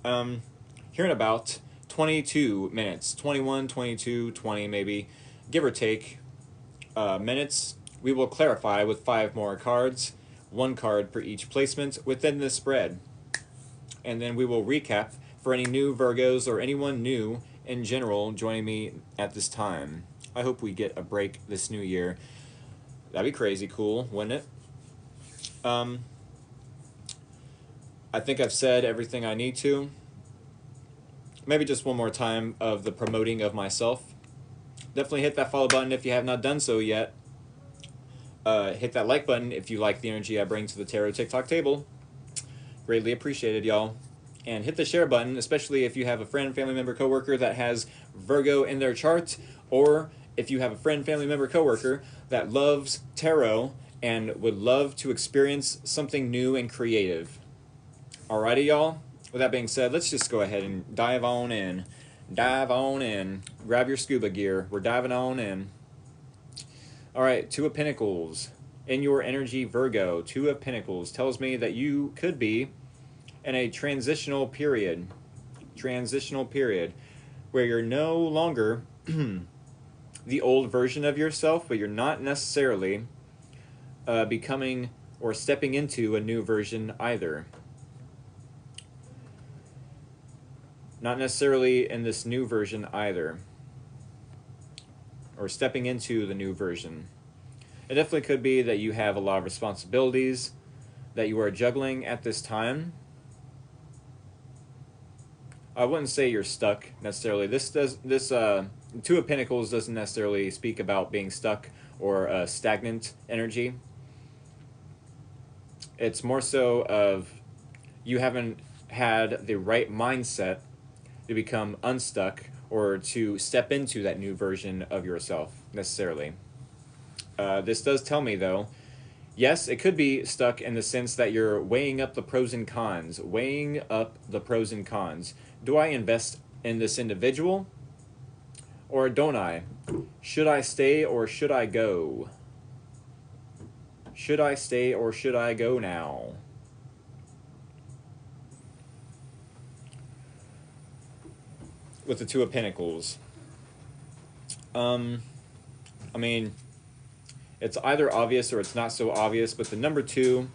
Here in about 22 minutes. 21, 22, 20 maybe. Give or take minutes. We will clarify with 5 more cards. 1 card per each placement within the spread. And then we will recap for any new Virgos or anyone new in general joining me at this time. I hope we get a break this new year. That'd be crazy cool, wouldn't it? I think I've said everything I need to. Maybe just one more time of the promoting of myself. Definitely hit that follow button if you have not done so yet. Hit that like button if you like the energy I bring to the Tarot TikTok table. Greatly appreciated, y'all. And hit the share button, especially if you have a friend, family member, coworker that has Virgo in their chart, or if you have a friend, family member, coworker that loves tarot and would love to experience something new and creative. Alrighty, y'all. With that being said, let's just go ahead and dive on in. Dive on in. Grab your scuba gear. We're diving on in. Alright, 2 of Pentacles. In your energy, Virgo, 2 of Pentacles tells me that you could be in a transitional period. Transitional period. Where you're no longer the old version of yourself, but you're not necessarily becoming or stepping into a new version either. Not necessarily in this new version either. Or stepping into the new version. It definitely could be that you have a lot of responsibilities that you are juggling at this time. I wouldn't say you're stuck necessarily. This 2 of Pentacles doesn't necessarily speak about being stuck or stagnant energy. It's more so of you haven't had the right mindset to become unstuck or to step into that new version of yourself necessarily. This does tell me though, yes, it could be stuck in the sense that you're weighing up the pros and cons. Weighing up the pros and cons. Do I invest in this individual or don't I? Should I stay or should I go? Should I stay or should I go now? With the 2 of Pentacles. I mean, it's either obvious or it's not so obvious, but the number 2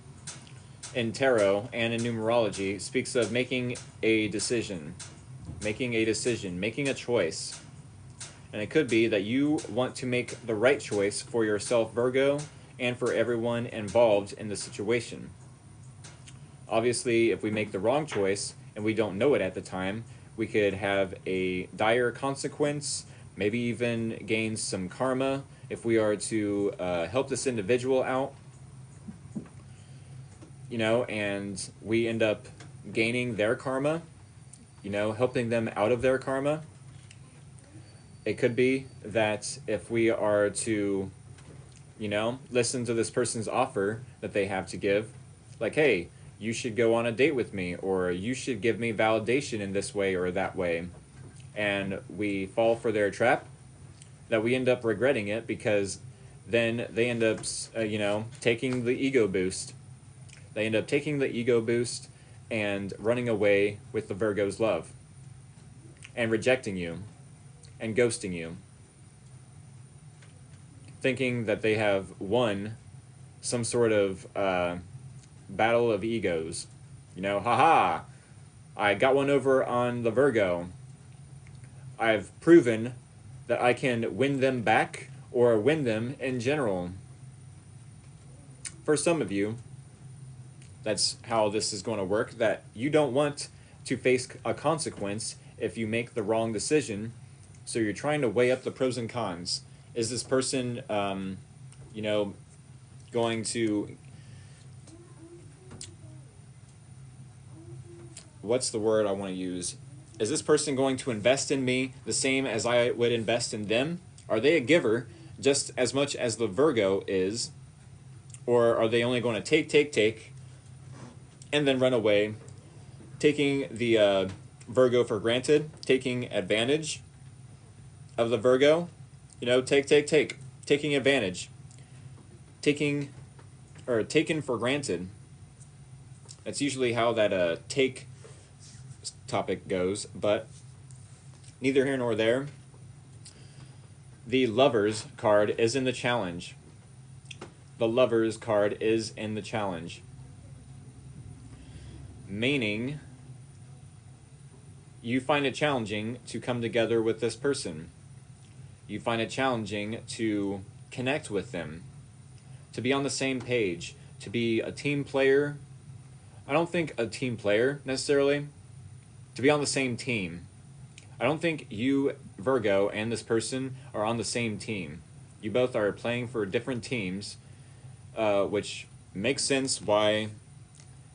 in tarot and in numerology speaks of making a decision, making a choice. And it could be that you want to make the right choice for yourself, Virgo, and for everyone involved in the situation. Obviously, if we make the wrong choice and we don't know it at the time, we could have a dire consequence, maybe even gain some karma if we are to help this individual out, you know, and we end up gaining their karma, you know, helping them out of their karma. It could be that if we are to, you know, listen to this person's offer that they have to give, like, hey, you should go on a date with me, or you should give me validation in this way or that way, and we fall for their trap, that we end up regretting it because then they end up, you know, taking the ego boost. They end up taking the ego boost and running away with the Virgo's love and rejecting you and ghosting you, thinking that they have won some sort of battle of egos. You know, haha, I got one over on the Virgo. I've proven that I can win them back or win them in general. For some of you, that's how this is going to work, that you don't want to face a consequence if you make the wrong decision. So you're trying to weigh up the pros and cons. Is this person, you know, going to, what's the word I want to use? Is this person going to invest in me the same as I would invest in them? Are they a giver just as much as the Virgo is? Or are they only going to take, and then run away, taking the Virgo for granted, taking advantage of the Virgo? You know, taking advantage, taken for granted. That's usually how that take topic goes, but neither here nor there. The Lovers card is in the challenge. The Lovers card is in the challenge. Meaning, you find it challenging to come together with this person. You find it challenging to connect with them, to be on the same page, to be a team player. I don't think a team player necessarily, to be on the same team. I don't think you, Virgo, and this person are on the same team. You both are playing for different teams, which makes sense why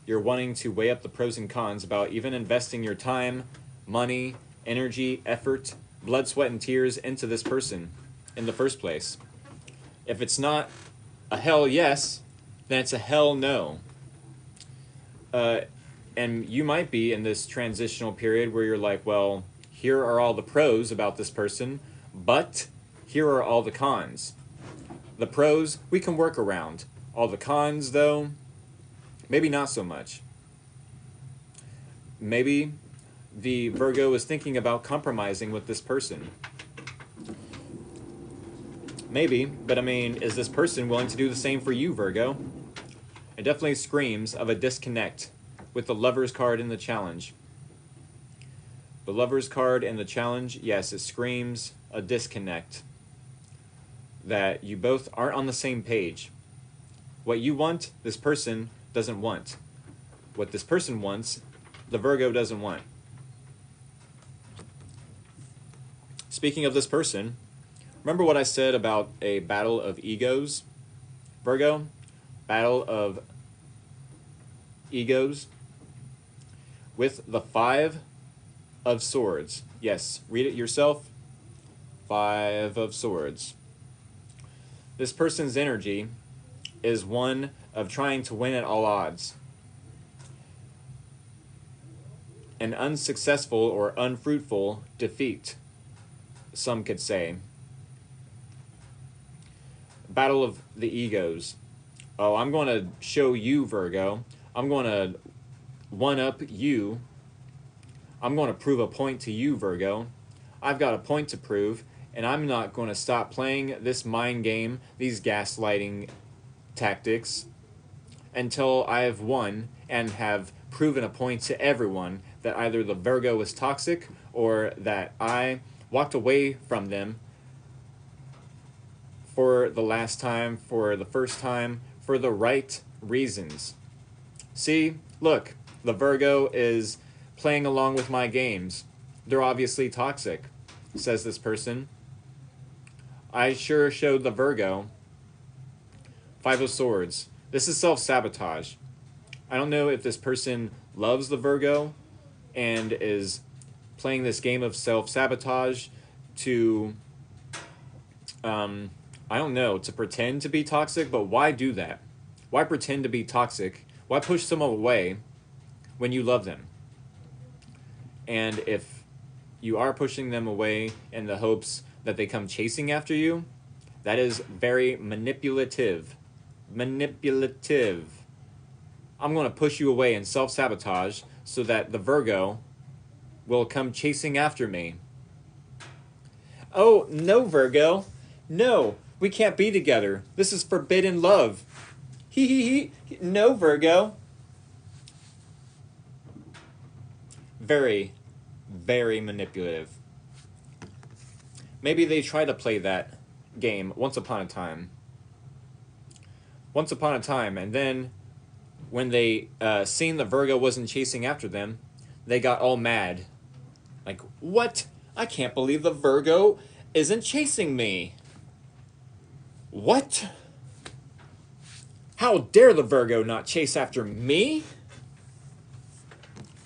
you're wanting to weigh up the pros and cons about even investing your time, money, energy, effort, blood, sweat, and tears into this person in the first place. If it's not a hell yes, then it's a hell no. And you might be in this transitional period where you're like, well, here are all the pros about this person, but here are all the cons. The pros, we can work around. All the cons, though, maybe not so much. Maybe the Virgo is thinking about compromising with this person. Maybe, but I mean, is this person willing to do the same for you, Virgo? It definitely screams of a disconnect with the Lovers card in the challenge. The Lovers card in the challenge, yes, it screams a disconnect. That you both aren't on the same page. What you want, this person doesn't want. What this person wants, the Virgo doesn't want. Speaking of this person, remember what I said about a battle of egos? Virgo, battle of egos with the 5 of Swords. Yes, read it yourself. 5 of Swords. This person's energy is one of trying to win at all odds. An unsuccessful or unfruitful defeat, some could say. Battle of the egos. Oh, I'm going to show you, Virgo. I'm going to one-up you. I'm going to prove a point to you, Virgo. I've got a point to prove, and I'm not going to stop playing this mind game, these gaslighting tactics, until I have won and have proven a point to everyone that either the Virgo is toxic or that I walked away from them for the last time, for the first time, for the right reasons. See, look, the Virgo is playing along with my games. They're obviously toxic, says this person. I sure showed the Virgo. Five of Swords. This is self-sabotage. I don't know if this person loves the Virgo and is playing this game of self-sabotage to, I don't know, to pretend to be toxic, but why do that? Why pretend to be toxic? Why push someone away when you love them? And if you are pushing them away in the hopes that they come chasing after you, that is very manipulative. Manipulative. I'm going to push you away and self-sabotage so that the Virgo will come chasing after me. Oh, no, Virgo. No, we can't be together. This is forbidden love. He. No, Virgo. Very, very manipulative. Maybe they try to play that game once upon a time. Once upon a time, and then when they seen the Virgo wasn't chasing after them, they got all mad. Like, what? I can't believe the Virgo isn't chasing me. What? How dare the Virgo not chase after me?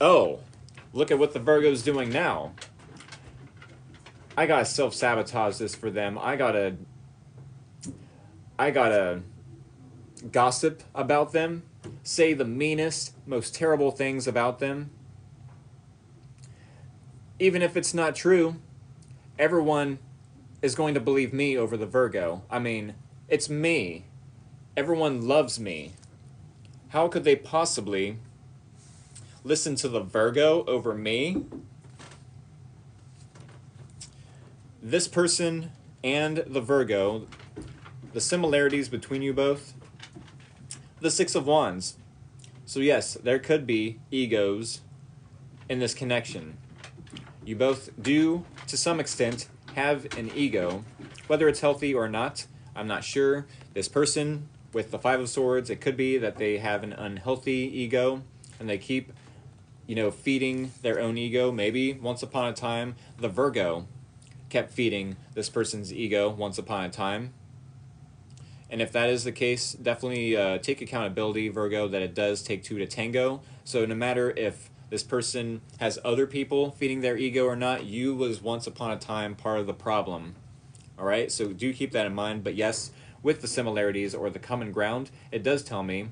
Oh, look at what the Virgo's doing now. I gotta self-sabotage this for them. I gotta gossip about them, say the meanest, most terrible things about them. Even if it's not true, everyone is going to believe me over the Virgo. I mean, it's me. Everyone loves me. How could they possibly listen to the Virgo over me? This person and the Virgo, the similarities between you both, the Six of Wands. So yes, there could be egos in this connection. You both do, to some extent, have an ego. Whether it's healthy or not, I'm not sure. This person with the Five of Swords, it could be that they have an unhealthy ego and they keep, feeding their own ego. Maybe once upon a time, the Virgo kept feeding this person's ego once upon a time. And if that is the case, definitely take accountability, Virgo, that it does take two to tango. So no matter if this person has other people feeding their ego or not, you was once upon a time part of the problem. All right, so do keep that in mind. But yes, with the similarities or the common ground, it does tell me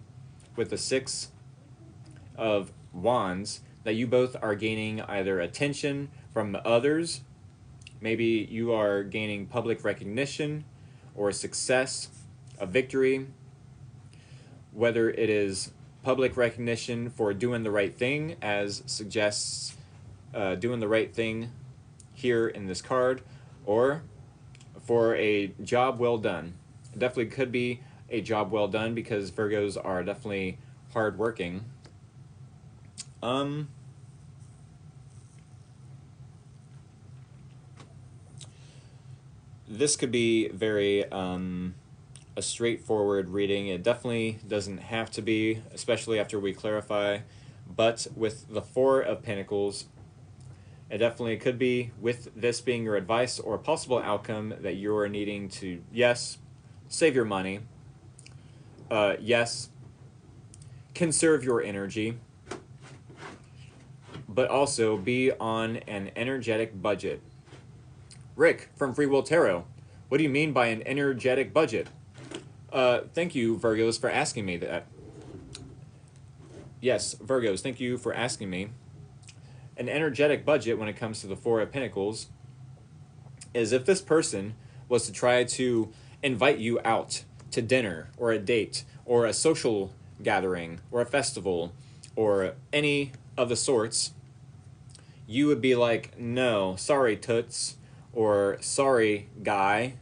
with the Six of Wands that you both are gaining either attention from others, maybe you are gaining public recognition or success, a victory, whether it is public recognition for doing the right thing, as suggests doing the right thing here in this card, or for a job well done. It definitely could be a job well done because Virgos are definitely hardworking. This could be very a straightforward reading. It definitely doesn't have to be, especially after we clarify. But with the Four of Pentacles, it definitely could be, with this being your advice or a possible outcome, that you're needing to, yes, save your money. Yes, conserve your energy. But also be on an energetic budget. Rick from Free Will Tarot, what do you mean by an energetic budget? Thank you, Virgos, for asking me that. Yes, Virgos, thank you for asking me. An energetic budget, when it comes to the Four of Pentacles, is if this person was to try to invite you out to dinner or a date or a social gathering or a festival or any of the sorts, you would be like, no, sorry, toots, or sorry, guy,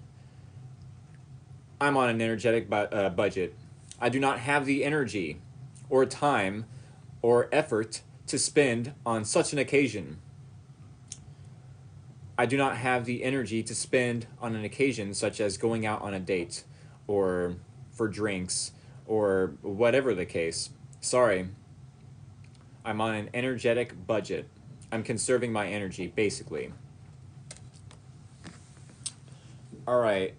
I'm on an energetic budget. I do not have the energy or time or effort to spend on such an occasion. I do not have the energy to spend on an occasion such as going out on a date or for drinks or whatever the case. Sorry, I'm on an energetic budget. I'm conserving my energy, basically. All right.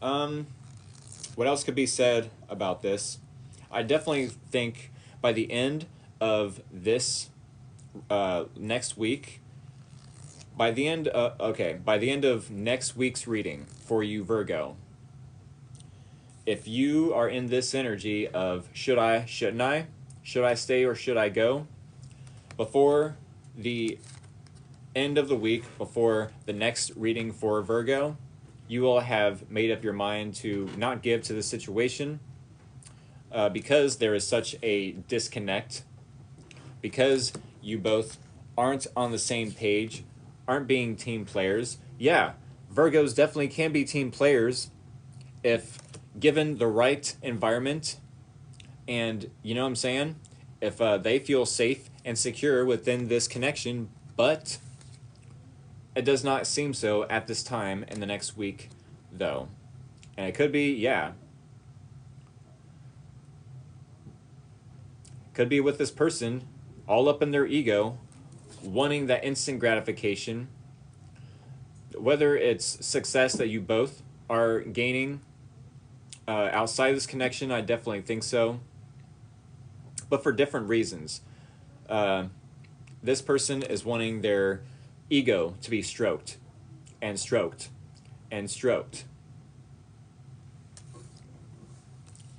What else could be said about this? I definitely think by the end of this next week, by the end of next week's reading for you, Virgo, if you are in this energy of should I, shouldn't I, should I stay or should I go, before the end of the week, before the next reading for Virgo, you will have made up your mind to not give to the situation because there is such a disconnect, because you both aren't on the same page, aren't being team players. Yeah, Virgos definitely can be team players if given the right environment and, you know what I'm saying, if they feel safe and secure within this connection, but it does not seem so at this time in the next week, though. And it could be, yeah. Could be with this person all up in their ego, wanting that instant gratification. Whether it's success that you both are gaining outside this connection, I definitely think so. But for different reasons. This person is wanting their ego to be stroked and stroked and stroked.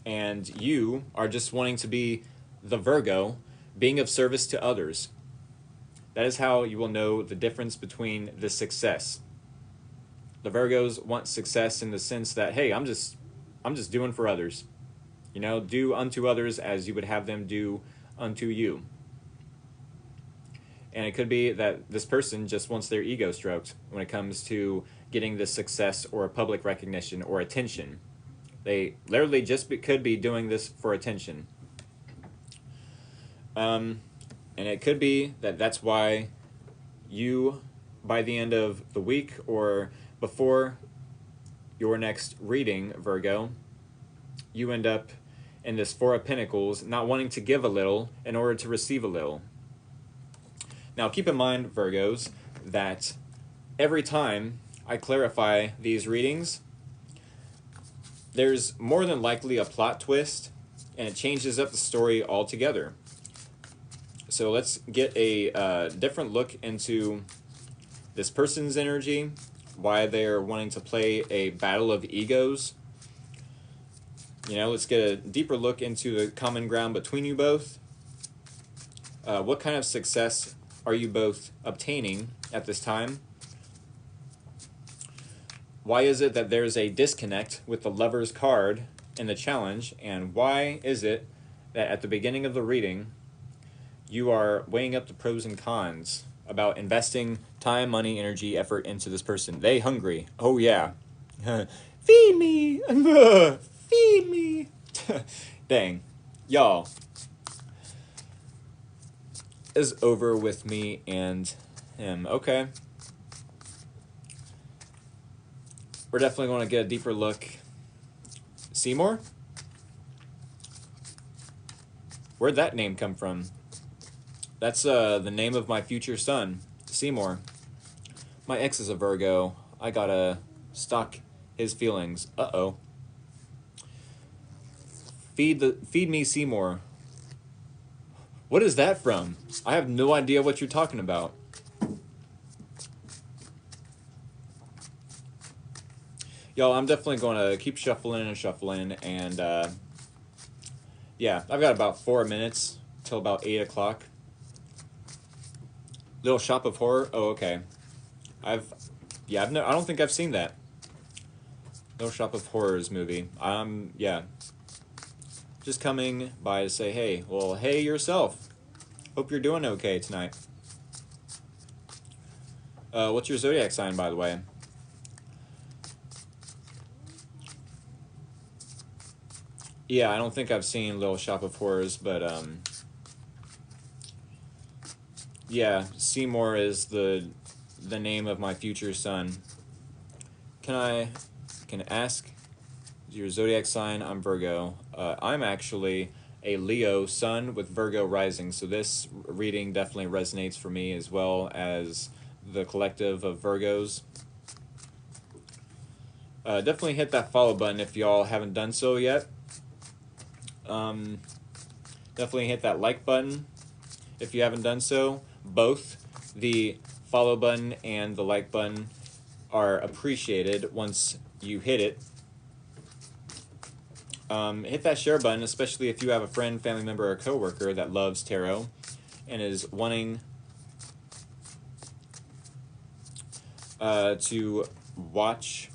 And you are just wanting to be the Virgo, being of service to others. That is how you will know the difference between the success. The Virgos want success in the sense that, hey, I'm just doing for others. You know, do unto others as you would have them do unto you. And it could be that this person just wants their ego stroked when it comes to getting this success or public recognition or attention. They literally just could be doing this for attention. And it could be that that's why you, by the end of the week or before your next reading, Virgo, you end up in this Four of Pentacles, not wanting to give a little in order to receive a little. Now, keep in mind, Virgos, that every time I clarify these readings, there's more than likely a plot twist, and it changes up the story altogether. So let's get a different look into this person's energy, why they're wanting to play a battle of egos. You know, let's get a deeper look into the common ground between you both. What kind of success are you both obtaining at this time? Why is it that there's a disconnect with the Lover's card in the challenge? And why is it that at the beginning of the reading, you are weighing up the pros and cons about investing time, money, energy, effort into this person? They hungry. Oh, yeah. Feed me. Feed me. Dang. Y'all. Is over with me and him. Okay. We're definitely going to get a deeper look. Seymour? Where'd that name come from? That's the name of my future son, Seymour. My ex is a Virgo. I gotta stalk his feelings. Uh-oh. Feed me, Seymour. What is that from? I have no idea what you're talking about. Y'all, I'm definitely going to keep shuffling and shuffling, and yeah, I've got about 4 minutes till about 8 o'clock. Little Shop of Horror. Oh, okay. I don't think I've seen that. Little Shop of Horrors movie. Yeah. Just coming by to say, hey, well, hey yourself. Hope you're doing okay tonight. What's your zodiac sign, by the way? Yeah, I don't think I've seen Little Shop of Horrors, but yeah, Seymour is the name of my future son. Can ask your zodiac sign? I'm Virgo. I'm actually a Leo sun with Virgo rising, so this reading definitely resonates for me as well as the collective of Virgos. Definitely hit that follow button if y'all haven't done so yet. Definitely hit that like button if you haven't done so. Both the follow button and the like button are appreciated once you hit it. Hit that share button, especially if you have a friend, family member, or coworker that loves tarot and is wanting to watch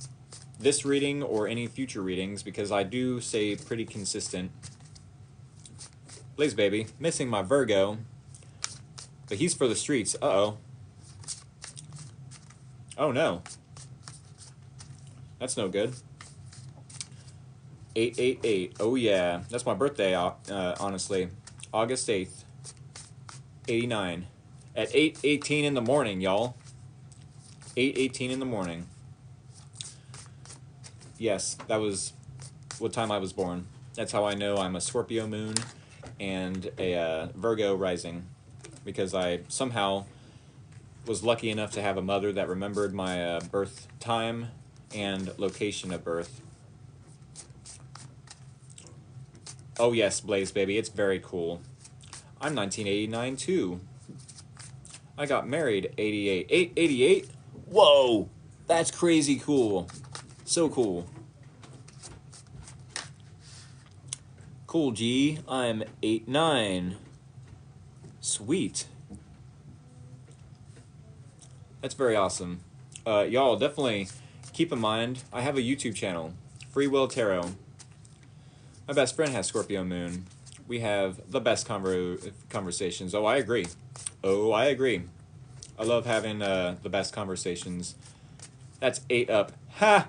this reading or any future readings, because I do stay pretty consistent. Blaze baby, missing my Virgo, but he's for the streets. Uh-oh. Oh no. That's no good. 888. Oh yeah. That's my birthday, honestly. August 8th. 89. At 8:18 in the morning, y'all. 8:18 in the morning. Yes, that was what time I was born. That's how I know I'm a Scorpio moon and a Virgo rising, because I somehow was lucky enough to have a mother that remembered my birth time and location of birth. Oh yes, Blaze baby, it's very cool. I'm 1989 too. I got married 88. 88? Whoa! That's crazy cool. So cool. Cool G, I'm 89. Sweet. That's very awesome. Y'all definitely keep in mind, I have a YouTube channel, Free Will Tarot. My best friend has Scorpio moon. We have the best conversations. Oh, I agree. Oh, I agree. I love having the best conversations. That's 8 up. Ha!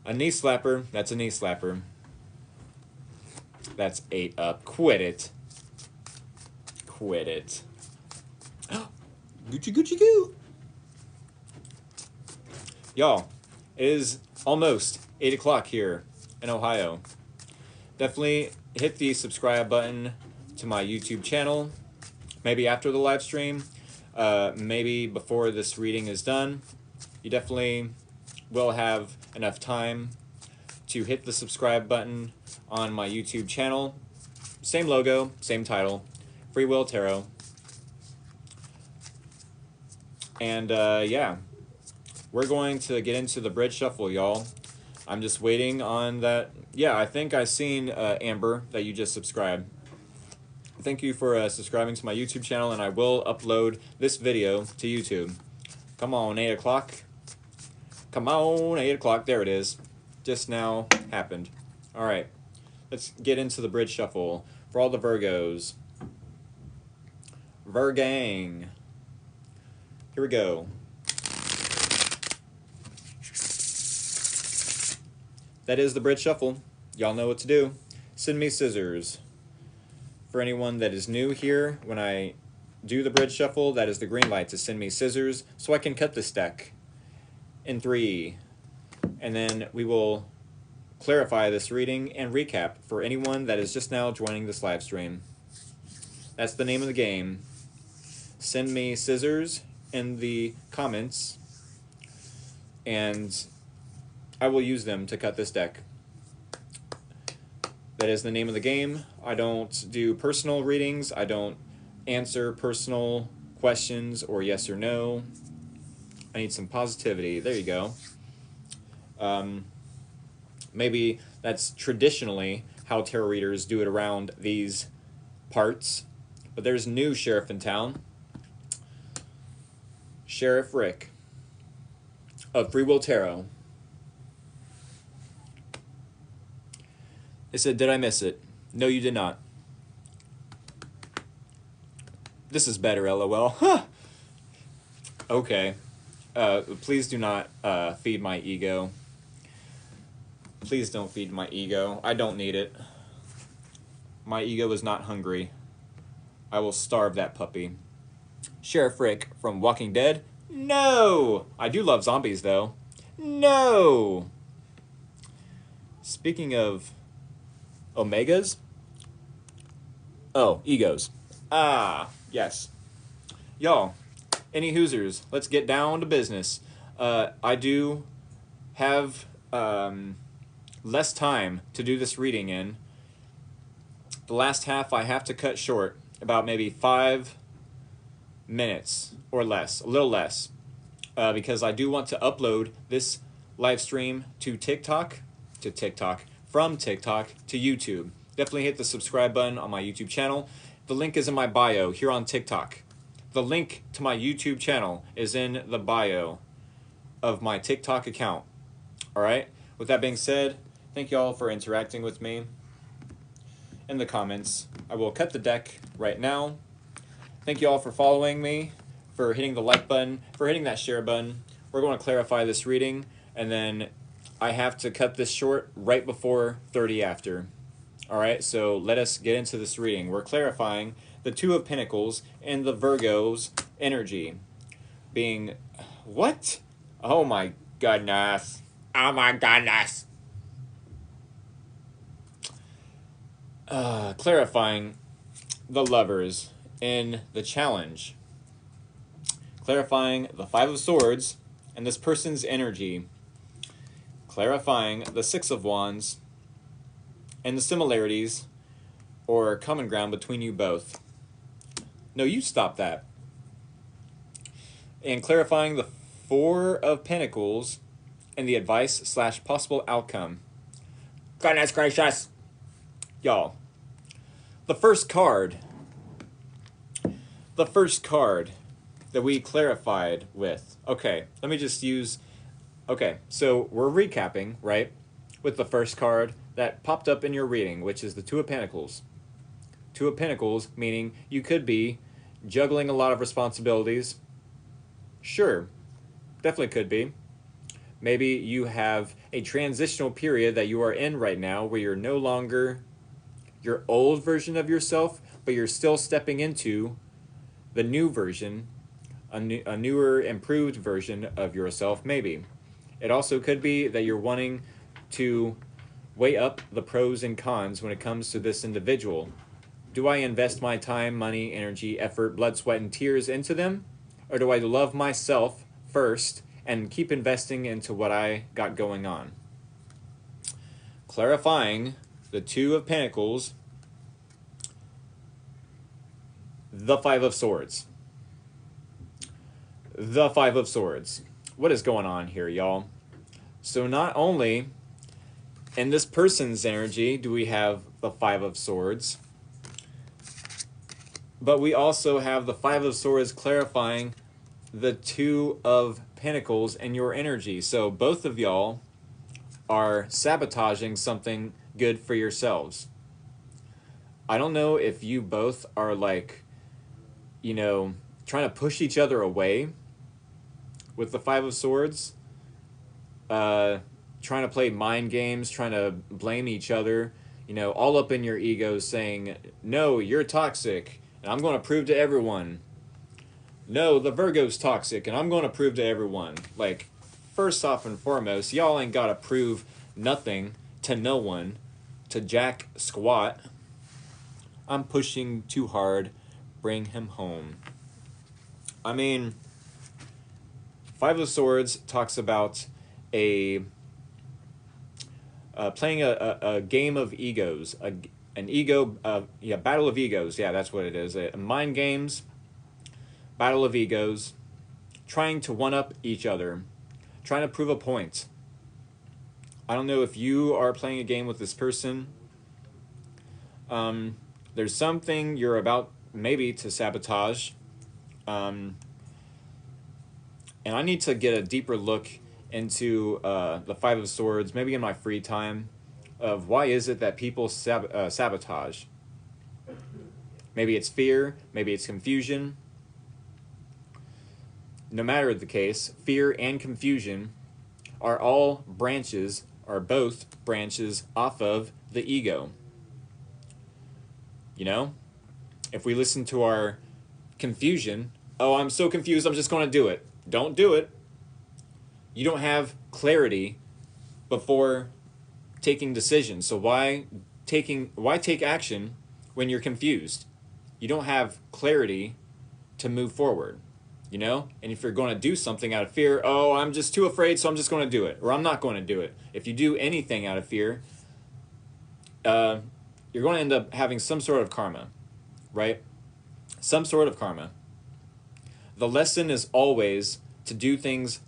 A knee slapper. That's a knee slapper. That's 8 up. Quit it. Quit it. Gucci Gucci goo. Y'all, it is almost 8 o'clock here in Ohio. Definitely hit the subscribe button to my YouTube channel. Maybe after the live stream. Maybe before this reading is done. You definitely will have enough time to hit the subscribe button on my YouTube channel. Same logo, same title, Free Will Tarot. And yeah, we're going to get into the bridge shuffle, y'all. I'm just waiting on that. Yeah, I think I seen Amber that you just subscribed. Thank you for subscribing to my YouTube channel, and I will upload this video to YouTube. Come on, 8 o'clock. Come on, 8 o'clock. There it is. Just now happened. All right, let's get into the bridge shuffle for all the Virgos. Virgang. Here we go. That is the bridge shuffle. Y'all know what to do. Send me scissors. For anyone that is new here, when I do the bridge shuffle, that is the green light to send me scissors so I can cut this deck in 3. And then we will clarify this reading and recap for anyone that is just now joining this live stream. That's the name of the game. Send me scissors in the comments, and I will use them to cut this deck. That is the name of the game. I don't do personal readings. I don't answer personal questions or yes or no. I need some positivity. There you go. Maybe that's traditionally how tarot readers do it around these parts. But there's a new sheriff in town. Sheriff Rick of Free Will Tarot. They said, did I miss it? No, you did not. This is better, LOL. Huh. Okay. Please do not feed my ego. Please don't feed my ego. I don't need it. My ego is not hungry. I will starve that puppy. Sheriff Rick from Walking Dead? No! I do love zombies, though. No! Speaking of omegas? Oh, egos. Ah, yes. Y'all, any Hoosers, let's get down to business. I do have less time to do this reading in. The last half I have to cut short, about maybe 5 minutes or less, a little less, because I do want to upload this live stream to TikTok, from TikTok to YouTube. Definitely hit the subscribe button on my YouTube channel. The link is in my bio here on TikTok. The link to my YouTube channel is in the bio of my TikTok account. All right? With that being said, thank you all for interacting with me in the comments. I will cut the deck right now. Thank you all for following me, for hitting the like button, for hitting that share button. We're going to clarify this reading, and then I have to cut this short right before 30 after. All right, so let us get into this reading. We're clarifying the Two of Pentacles and the Virgo's energy being... What? Oh my goodness. Oh my goodness. Clarifying the Lovers in the challenge. Clarifying the Five of Swords and this person's energy. Clarifying the Six of Wands and the similarities or common ground between you both. No, you stop that. And clarifying the Four of Pentacles and the advice / possible outcome. Goodness gracious. Y'all, the first card that we clarified with. Okay, let me just use... Okay, so we're recapping, right, with the first card that popped up in your reading, which is the Two of Pentacles. Two of Pentacles, meaning you could be juggling a lot of responsibilities. Sure, definitely could be. Maybe you have a transitional period that you are in right now where you're no longer your old version of yourself, but you're still stepping into the new version, a newer, improved version of yourself, maybe. It also could be that you're wanting to weigh up the pros and cons when it comes to this individual. Do I invest my time, money, energy, effort, blood, sweat, and tears into them? Or do I love myself first and keep investing into what I got going on? Clarifying the Two of Pentacles, the Five of Swords. The Five of Swords. What is going on here, y'all? So not only in this person's energy do we have the Five of Swords, but we also have the Five of Swords clarifying the Two of Pentacles in your energy. So both of y'all are sabotaging something good for yourselves. I don't know if you both are like, you know, trying to push each other away with the Five of Swords, trying to play mind games, trying to blame each other, you know, all up in your ego saying, no, you're toxic, and I'm going to prove to everyone. No, the Virgo's toxic, and I'm going to prove to everyone. Like, first off and foremost, y'all ain't got to prove nothing to no one, to jack squat. I'm pushing too hard. Bring him home. I mean, Five of Swords talks about playing a game of egos, battle of egos. Yeah, that's what it is. Mind games, battle of egos, trying to one up each other, trying to prove a point. I don't know if you are playing a game with this person. There's something you're about maybe to sabotage. And I need to get a deeper look into the Five of Swords, maybe in my free time, of why is it that people sabotage. Maybe it's fear, maybe it's confusion. no matter the case, fear and confusion are both branches off of the ego. You know, if we listen to our confusion, oh, I'm so confused, I'm just going to do it. Don't do it. You don't have clarity before taking decisions. So why take action when you're confused? You don't have clarity to move forward, you know? And if you're going to do something out of fear, oh, I'm just too afraid, so I'm just going to do it, or I'm not going to do it. If you do anything out of fear, you're going to end up having some sort of karma, right? Some sort of karma. The lesson is always to do things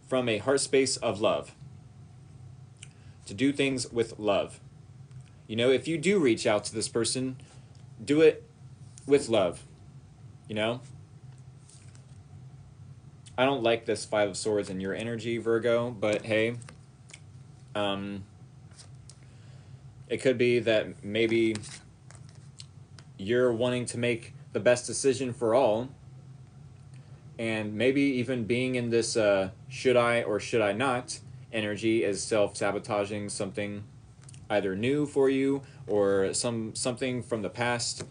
from a heart space of love. To do things with love. You know, if you do reach out to this person, do it with love. You know? I don't like this Five of Swords in your energy, Virgo, but hey, it could be that maybe you're wanting to make the best decision for all, and maybe even being in this should I or should I not energy is self-sabotaging something either new for you or something from the past.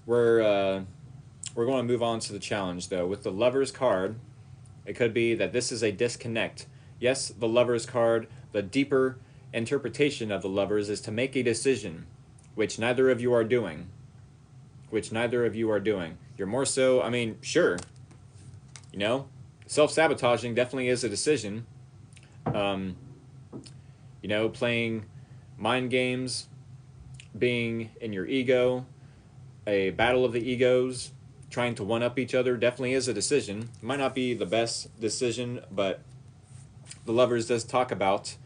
We're going to move on to the challenge, though. With the Lover's card, it could be that this is a disconnect. Yes, the Lover's card, the deeper interpretation of the Lovers is to make a decision, which neither of you are doing. You're more so, I mean, sure, you know, self-sabotaging definitely is a decision. You know, playing mind games, being in your ego, a battle of the egos, trying to one-up each other definitely is a decision. It might not be the best decision, but the Lovers does talk about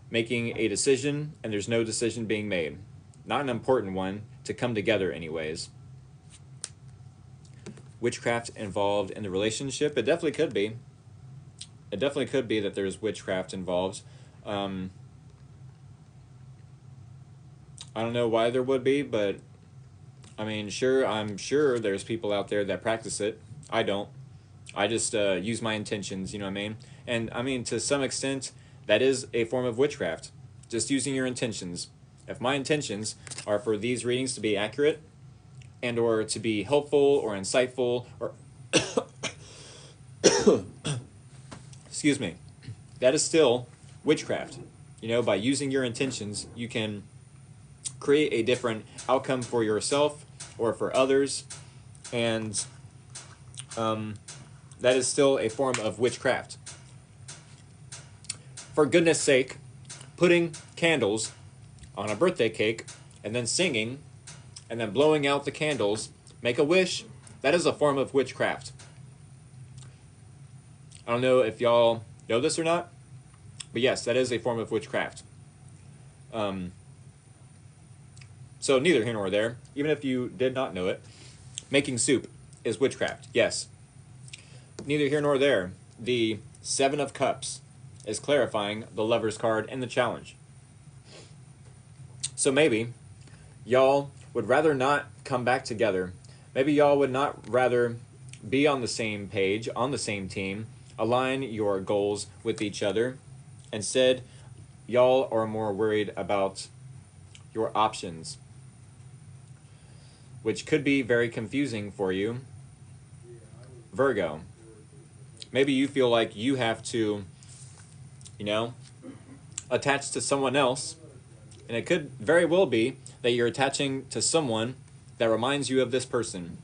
making a decision and there's no decision being made. Not an important one to come together anyways. Witchcraft involved in the relationship? It definitely could be. It definitely could be that there's witchcraft involved. I don't know why there would be, but I mean, sure, I'm sure there's people out there that practice it. I don't. I just use my intentions, you know what I mean? And I mean, to some extent, that is a form of witchcraft. Just using your intentions. If my intentions are for these readings to be accurate and or to be helpful or insightful or excuse me, that is still witchcraft. You know, by using your intentions, you can create a different outcome for yourself or for others, and that is still a form of witchcraft. For goodness sake, putting candles on a birthday cake and then singing and then blowing out the candles, make a wish, that is a form of witchcraft. I don't know if y'all know this or not, but yes, that is a form of witchcraft. So neither here nor there, even if you did not know it, making soup is witchcraft, yes. Neither here nor there. The Seven of Cups is clarifying the Lover's card in the challenge. So maybe y'all would rather not come back together. Maybe y'all would not rather be on the same page, on the same team, align your goals with each other. Instead, y'all are more worried about your options, which could be very confusing for you, Virgo. Maybe you feel like you have to, you know, attach to someone else, and it could very well be that you're attaching to someone that reminds you of this person.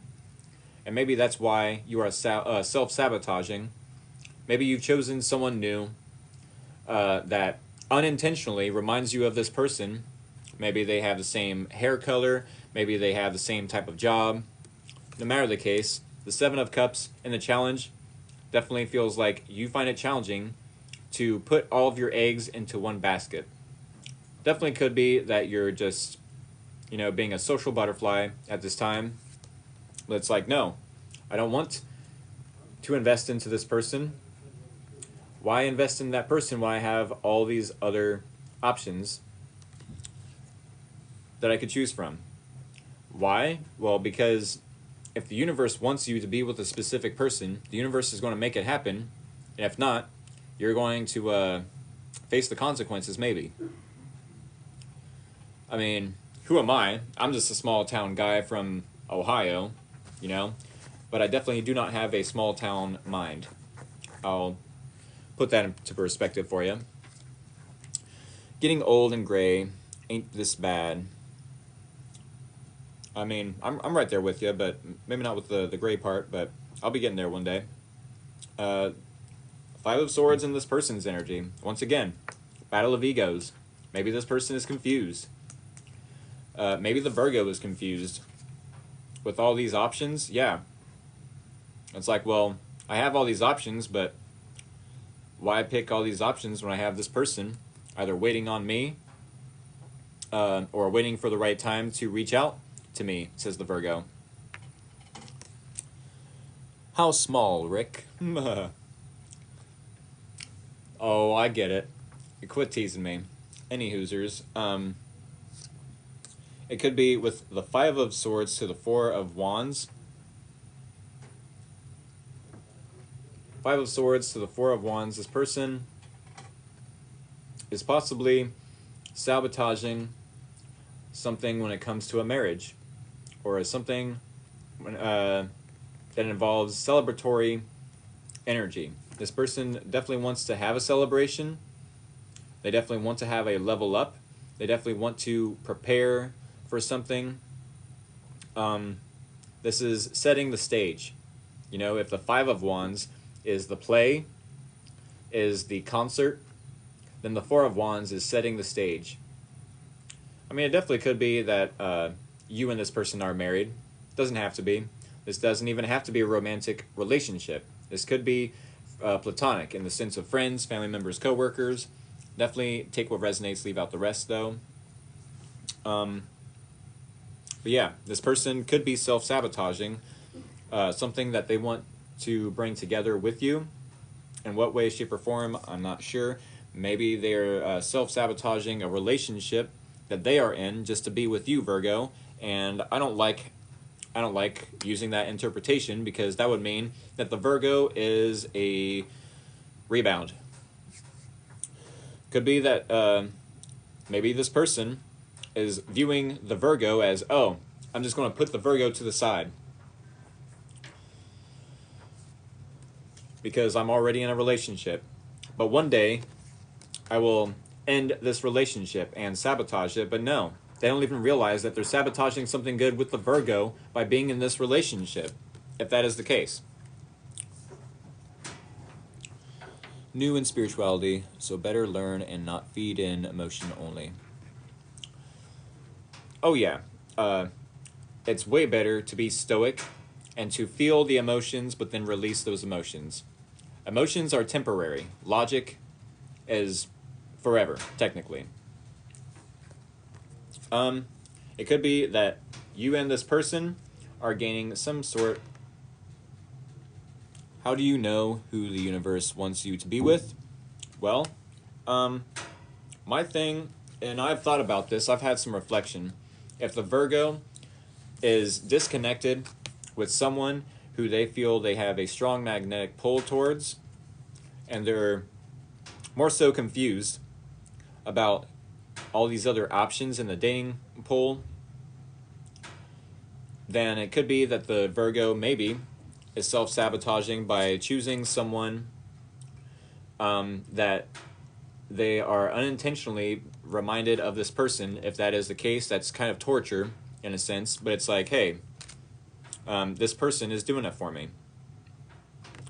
And maybe that's why you are self-sabotaging. Maybe you've chosen someone new that unintentionally reminds you of this person. Maybe they have the same hair color. Maybe they have the same type of job. No matter the case, the Seven of Cups in the challenge definitely feels like you find it challenging to put all of your eggs into one basket. Definitely could be that you're just, you know, being a social butterfly at this time. But it's like, no, I don't want to invest into this person. Why invest in that person when I have all these other options that I could choose from? Why? Well, because if the universe wants you to be with a specific person, the universe is going to make it happen. And if not, you're going to face the consequences, maybe. I mean, who am I? I'm just a small town guy from Ohio, you know? But I definitely do not have a small town mind. I'll put that into perspective for you. Getting old and gray ain't this bad. I mean, I'm right there with you, but maybe not with the gray part, but I'll be getting there one day. Five of Swords in this person's energy. Once again, battle of egos. Maybe this person is confused. Maybe the Virgo is confused. With all these options, yeah. It's like, well, I have all these options, but why pick all these options when I have this person either waiting on me or waiting for the right time to reach out to me, says the Virgo. How small, Rick? Oh, I get it. Quit teasing me. Any Hoosers. It could be with the Five of Swords to the Four of Wands. Five of Swords to the Four of Wands. This person is possibly sabotaging something when it comes to a marriage, or something that involves celebratory energy. This person definitely wants to have a celebration. They definitely want to have a level up. They definitely want to prepare for something. This is setting the stage. You know, if the Five of Wands is the play, is the concert, then the Four of Wands is setting the stage. I mean, it definitely could be that you and this person are married. Doesn't have to be. This doesn't even have to be a romantic relationship. This could be platonic in the sense of friends, family members, co-workers. Definitely take what resonates, leave out the rest, though. But yeah, this person could be self-sabotaging something that they want to bring together with you. In what way, shape, or form, I'm not sure. Maybe they're self-sabotaging a relationship that they are in just to be with you, Virgo. And I don't like using that interpretation, because that would mean that the Virgo is a rebound. Could be that maybe this person is viewing the Virgo as, oh, I'm just going to put the Virgo to the side because I'm already in a relationship. But one day I will end this relationship and sabotage it. But no, they don't even realize that they're sabotaging something good with the Virgo by being in this relationship, if that is the case. New in spirituality, so better learn and not feed in emotion only. Oh yeah, it's way better to be stoic and to feel the emotions but then release those emotions. Emotions are temporary. Logic is forever, technically. It could be that you and this person are gaining some sort. How do you know who the universe wants you to be with? Well, my thing, and I've thought about this, I've had some reflection. If the Virgo is disconnected with someone who they feel they have a strong magnetic pull towards, and they're more so confused about all these other options in the dating pool, then it could be that the Virgo maybe is self-sabotaging by choosing someone that they are unintentionally reminded of this person. If that is the case, that's kind of torture in a sense, but it's like, hey, this person is doing it for me.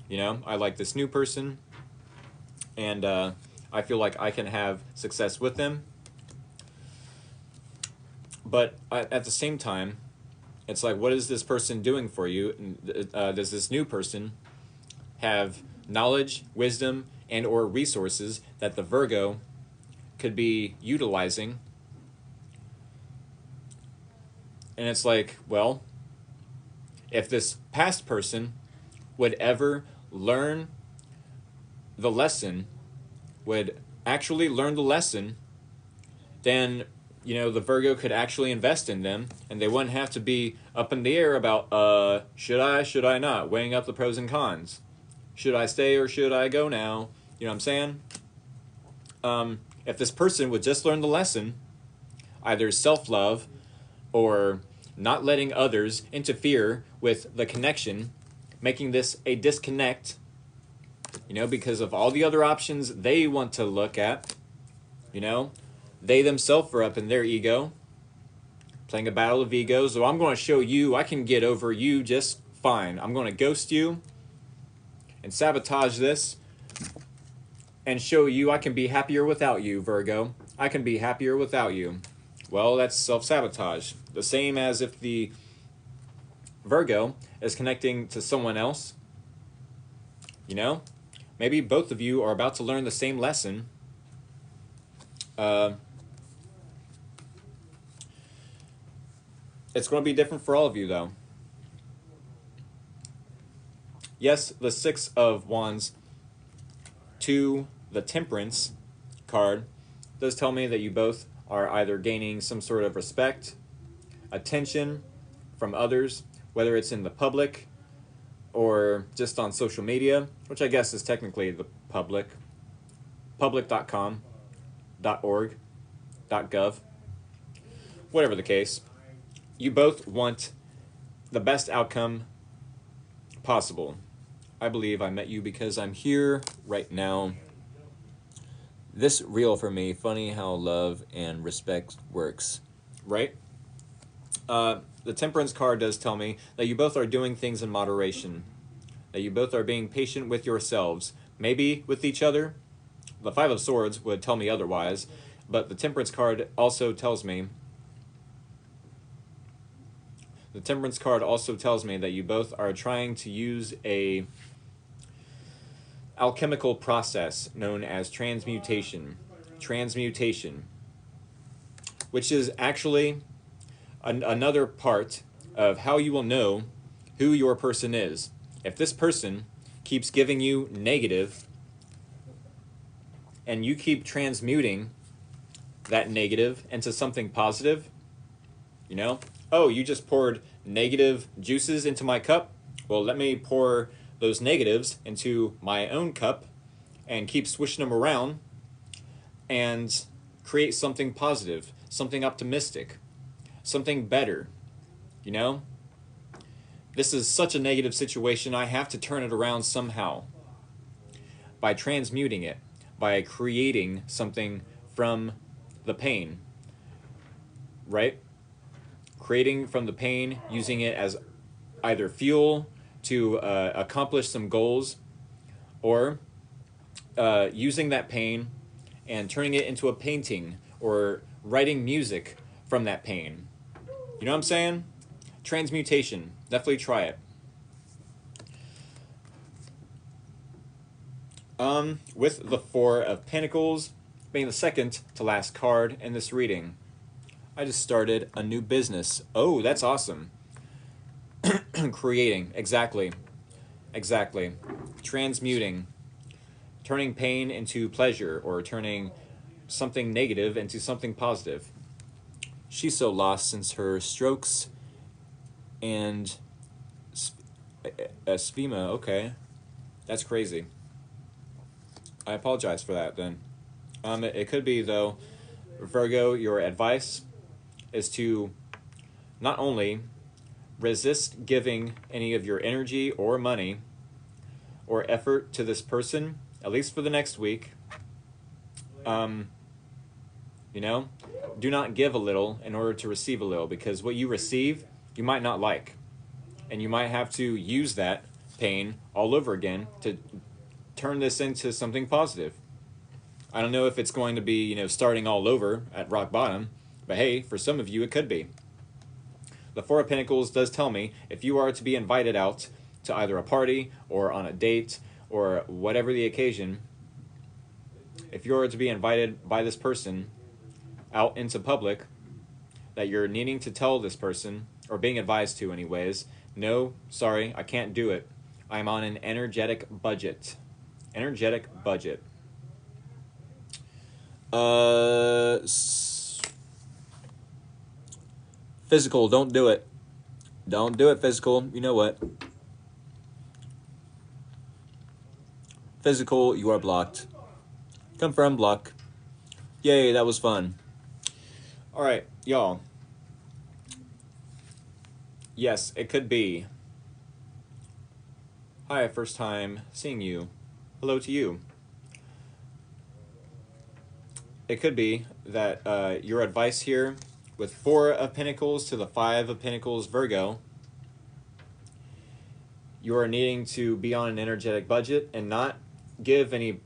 You know, I like this new person, and I feel like I can have success with them. But at the same time, it's like, what is this person doing for you? Does this new person have knowledge, wisdom, and or resources that the Virgo could be utilizing? And it's like, well, if this past person would ever learn the lesson, would actually learn the lesson, then, you know, the Virgo could actually invest in them, and they wouldn't have to be up in the air about, should I not? Weighing up the pros and cons. Should I stay or should I go now? You know what I'm saying? If this person would just learn the lesson, either self-love or not letting others interfere with the connection, making this a disconnect, because of all the other options they want to look at, they themselves are up in their ego, playing a battle of egos. So I'm going to show you I can get over you just fine. I'm going to ghost you and sabotage this and show you I can be happier without you, Virgo. I can be happier without you. Well, that's self-sabotage. The same as if the Virgo is connecting to someone else. Maybe both of you are about to learn the same lesson. It's going to be different for all of you, though. Yes, the Six of Wands to the Temperance card does tell me that you both are either gaining some sort of respect, attention from others, whether it's in the public or just on social media, which I guess is technically the public, public.com, .org, .gov, whatever the case. You both want the best outcome possible. I believe I met you because I'm here right now. This real for me. Funny how love and respect works, right? The Temperance card does tell me that you both are doing things in moderation, that you both are being patient with yourselves, maybe with each other. The Five of Swords would tell me otherwise, but the Temperance card also tells me that you both are trying to use a alchemical process known as transmutation, which is actually another part of how you will know who your person is. If this person keeps giving you negative and you keep transmuting that negative into something positive, oh, you just poured negative juices into my cup. Well, let me pour those negatives into my own cup and keep swishing them around and create something positive, something optimistic, something better. This is such a negative situation. I have to turn it around somehow by transmuting it, by creating something from the pain, right? Creating from the pain, using it as either fuel to accomplish some goals, or using that pain and turning it into a painting or writing music from that pain. You know what I'm saying? Transmutation. Definitely try it. With the Four of Pentacles being the second to last card in this reading. I just started a new business. Oh, that's awesome. Creating. Exactly. Transmuting. Turning pain into pleasure, or turning something negative into something positive. She's so lost since her strokes and Svima. Okay. That's crazy. I apologize for that then. It could be, though, Virgo, your advice is to not only resist giving any of your energy or money or effort to this person, at least for the next week. Do not give a little in order to receive a little, because what you receive, you might not like. And you might have to use that pain all over again to turn this into something positive. I don't know if it's going to be, starting all over at rock bottom, but hey, for some of you it could be. The Four of Pentacles does tell me if you are to be invited out to either a party or on a date or whatever the occasion, if you are to be invited by this person out into public, that you're needing to tell this person, or being advised to anyways, no, sorry, I can't do it. I'm on an energetic budget. Physical, don't do it. Don't do it, physical. You know what? Physical, you are blocked. Confirm block. Yay, that was fun. Alright, y'all. Yes, it could be. Hi, first time seeing you. Hello to you. It could be that your advice here with 4 of Pentacles to the 5 of Pentacles Virgo, you are needing to be on an energetic budget and not give any,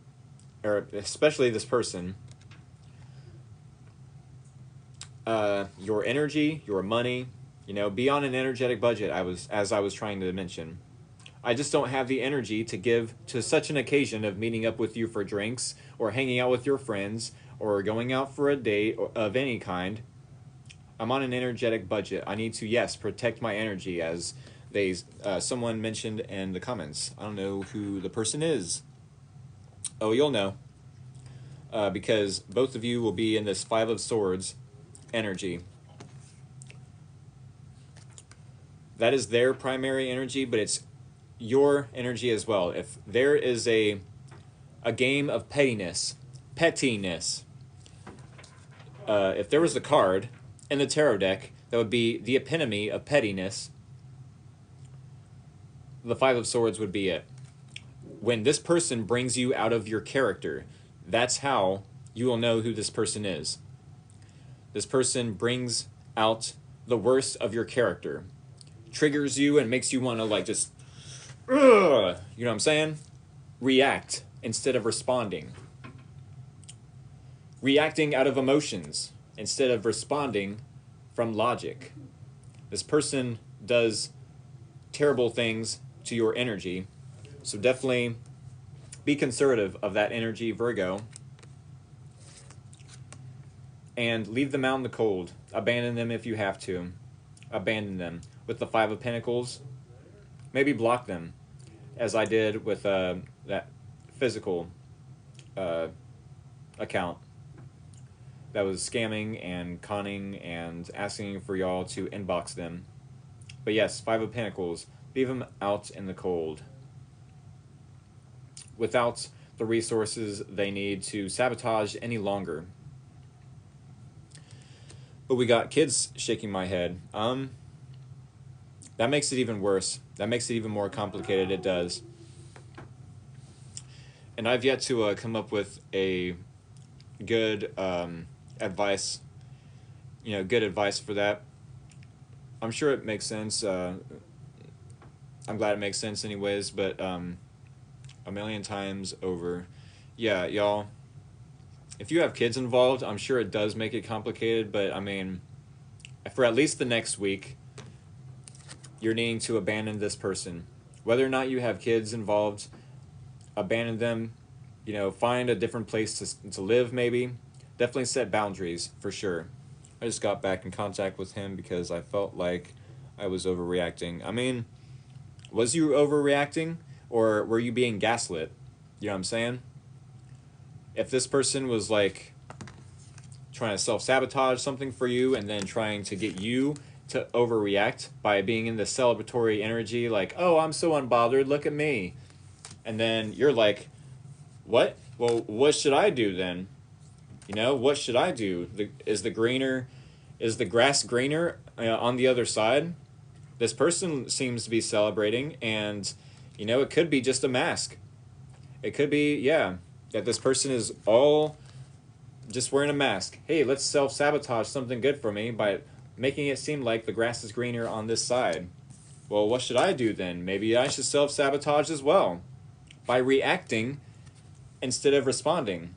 or especially this person, your energy, your money, be on an energetic budget, as I was trying to mention. I just don't have the energy to give to such an occasion of meeting up with you for drinks or hanging out with your friends or going out for a date of any kind. I'm on an energetic budget. I need to, yes, protect my energy, as someone mentioned in the comments. I don't know who the person is. Oh, you'll know. Because both of you will be in this 5 of Swords energy. That is their primary energy, but it's your energy as well. If there is a game of pettiness, if there was a card in the tarot deck that would be the epitome of pettiness, the 5 of Swords would be it. When this person brings you out of your character, that's how you will know who this person is. This person brings out the worst of your character, triggers you and makes you want to just, you know what I'm saying? React instead of responding. Reacting out of emotions instead of responding from logic. This person does terrible things to your energy, so definitely be conservative of that energy, Virgo, and leave them out in the cold. Abandon them if you have to. Abandon them. With the 5 of Pentacles, maybe block them, as I did with that physical account that was scamming and conning and asking for y'all to inbox them. But yes, 5 of Pentacles, leave them out in the cold without the resources they need to sabotage any longer. But we got kids shaking my head. That makes it even worse. That makes it even more complicated. It does. And I've yet to come up with a good advice. Good advice for that. I'm sure it makes sense. I'm glad it makes sense anyways, but a million times over. Yeah, y'all. If you have kids involved, I'm sure it does make it complicated, but I mean, for at least the next week, you're needing to abandon this person. Whether or not you have kids involved, abandon them. Find a different place to live, maybe. Definitely set boundaries, for sure. I just got back in contact with him because I felt like I was overreacting. I mean, was you overreacting, or were you being gaslit? You know what I'm saying? If this person was trying to self-sabotage something for you and then trying to get you to overreact by being in the celebratory energy, oh, I'm so unbothered, look at me. And then you're like, what? Well, what should I do then? What should I do? Is the grass greener on the other side? This person seems to be celebrating, and, it could be just a mask. It could be, yeah, that this person is all just wearing a mask. Hey, let's self-sabotage something good for me by making it seem like the grass is greener on this side. Well, what should I do then? Maybe I should self-sabotage as well by reacting instead of responding.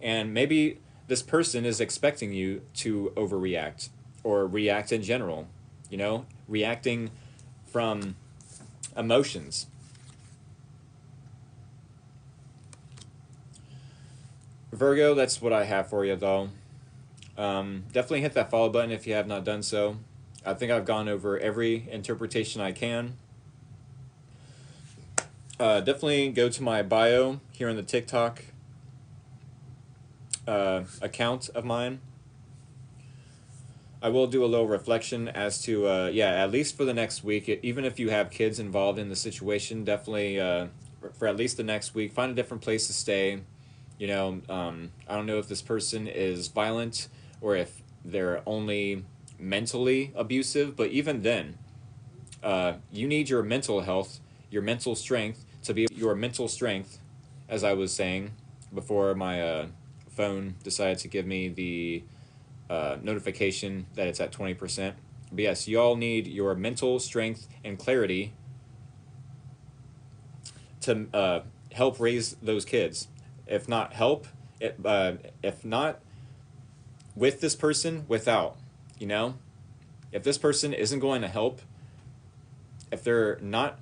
And maybe this person is expecting you to overreact or react in general, reacting from emotions. Virgo, that's what I have for you, though. Definitely hit that follow button if you have not done so. I think I've gone over every interpretation I can. Definitely go to my bio here on the TikTok account of mine. I will do a little reflection as to, yeah, at least for the next week, even if you have kids involved in the situation, definitely for at least the next week, find a different place to stay. You know, I don't know if this person is violent or if they're only mentally abusive, but even then, you need your mental health, your mental strength to be your mental strength, as I was saying before my phone decided to give me the notification that it's at 20%. But yes, you all need your mental strength and clarity to help raise those kids. If not help, if not with this person, without, you know? If this person isn't going to help, if they're not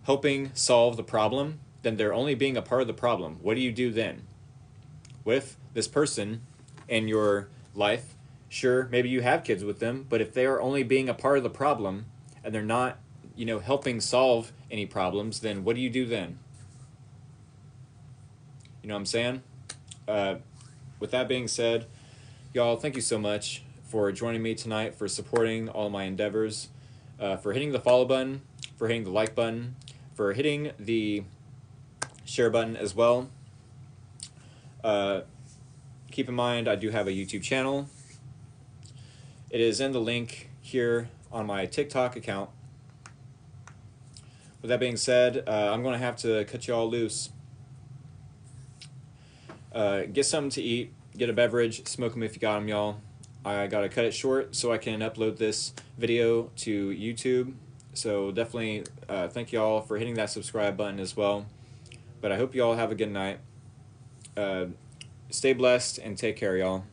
helping solve the problem, then they're only being a part of the problem. What do you do then? With this person in your life, sure, maybe you have kids with them, but if they are only being a part of the problem and they're not, you know, helping solve any problems, then what do you do then? You know what I'm saying? With that being said, y'all, thank you so much for joining me tonight, for supporting all my endeavors, for hitting the follow button, for hitting the like button, for hitting the share button as well. Keep in mind, I do have a YouTube channel. It is in the link here on my TikTok account. With that being said, I'm going to have to cut you all loose. Get something to eat, get a beverage, smoke them if you got them, y'all. I got to cut it short so I can upload this video to YouTube. So definitely thank y'all for hitting that subscribe button as well. But I hope you all have a good night. Stay blessed and take care, y'all.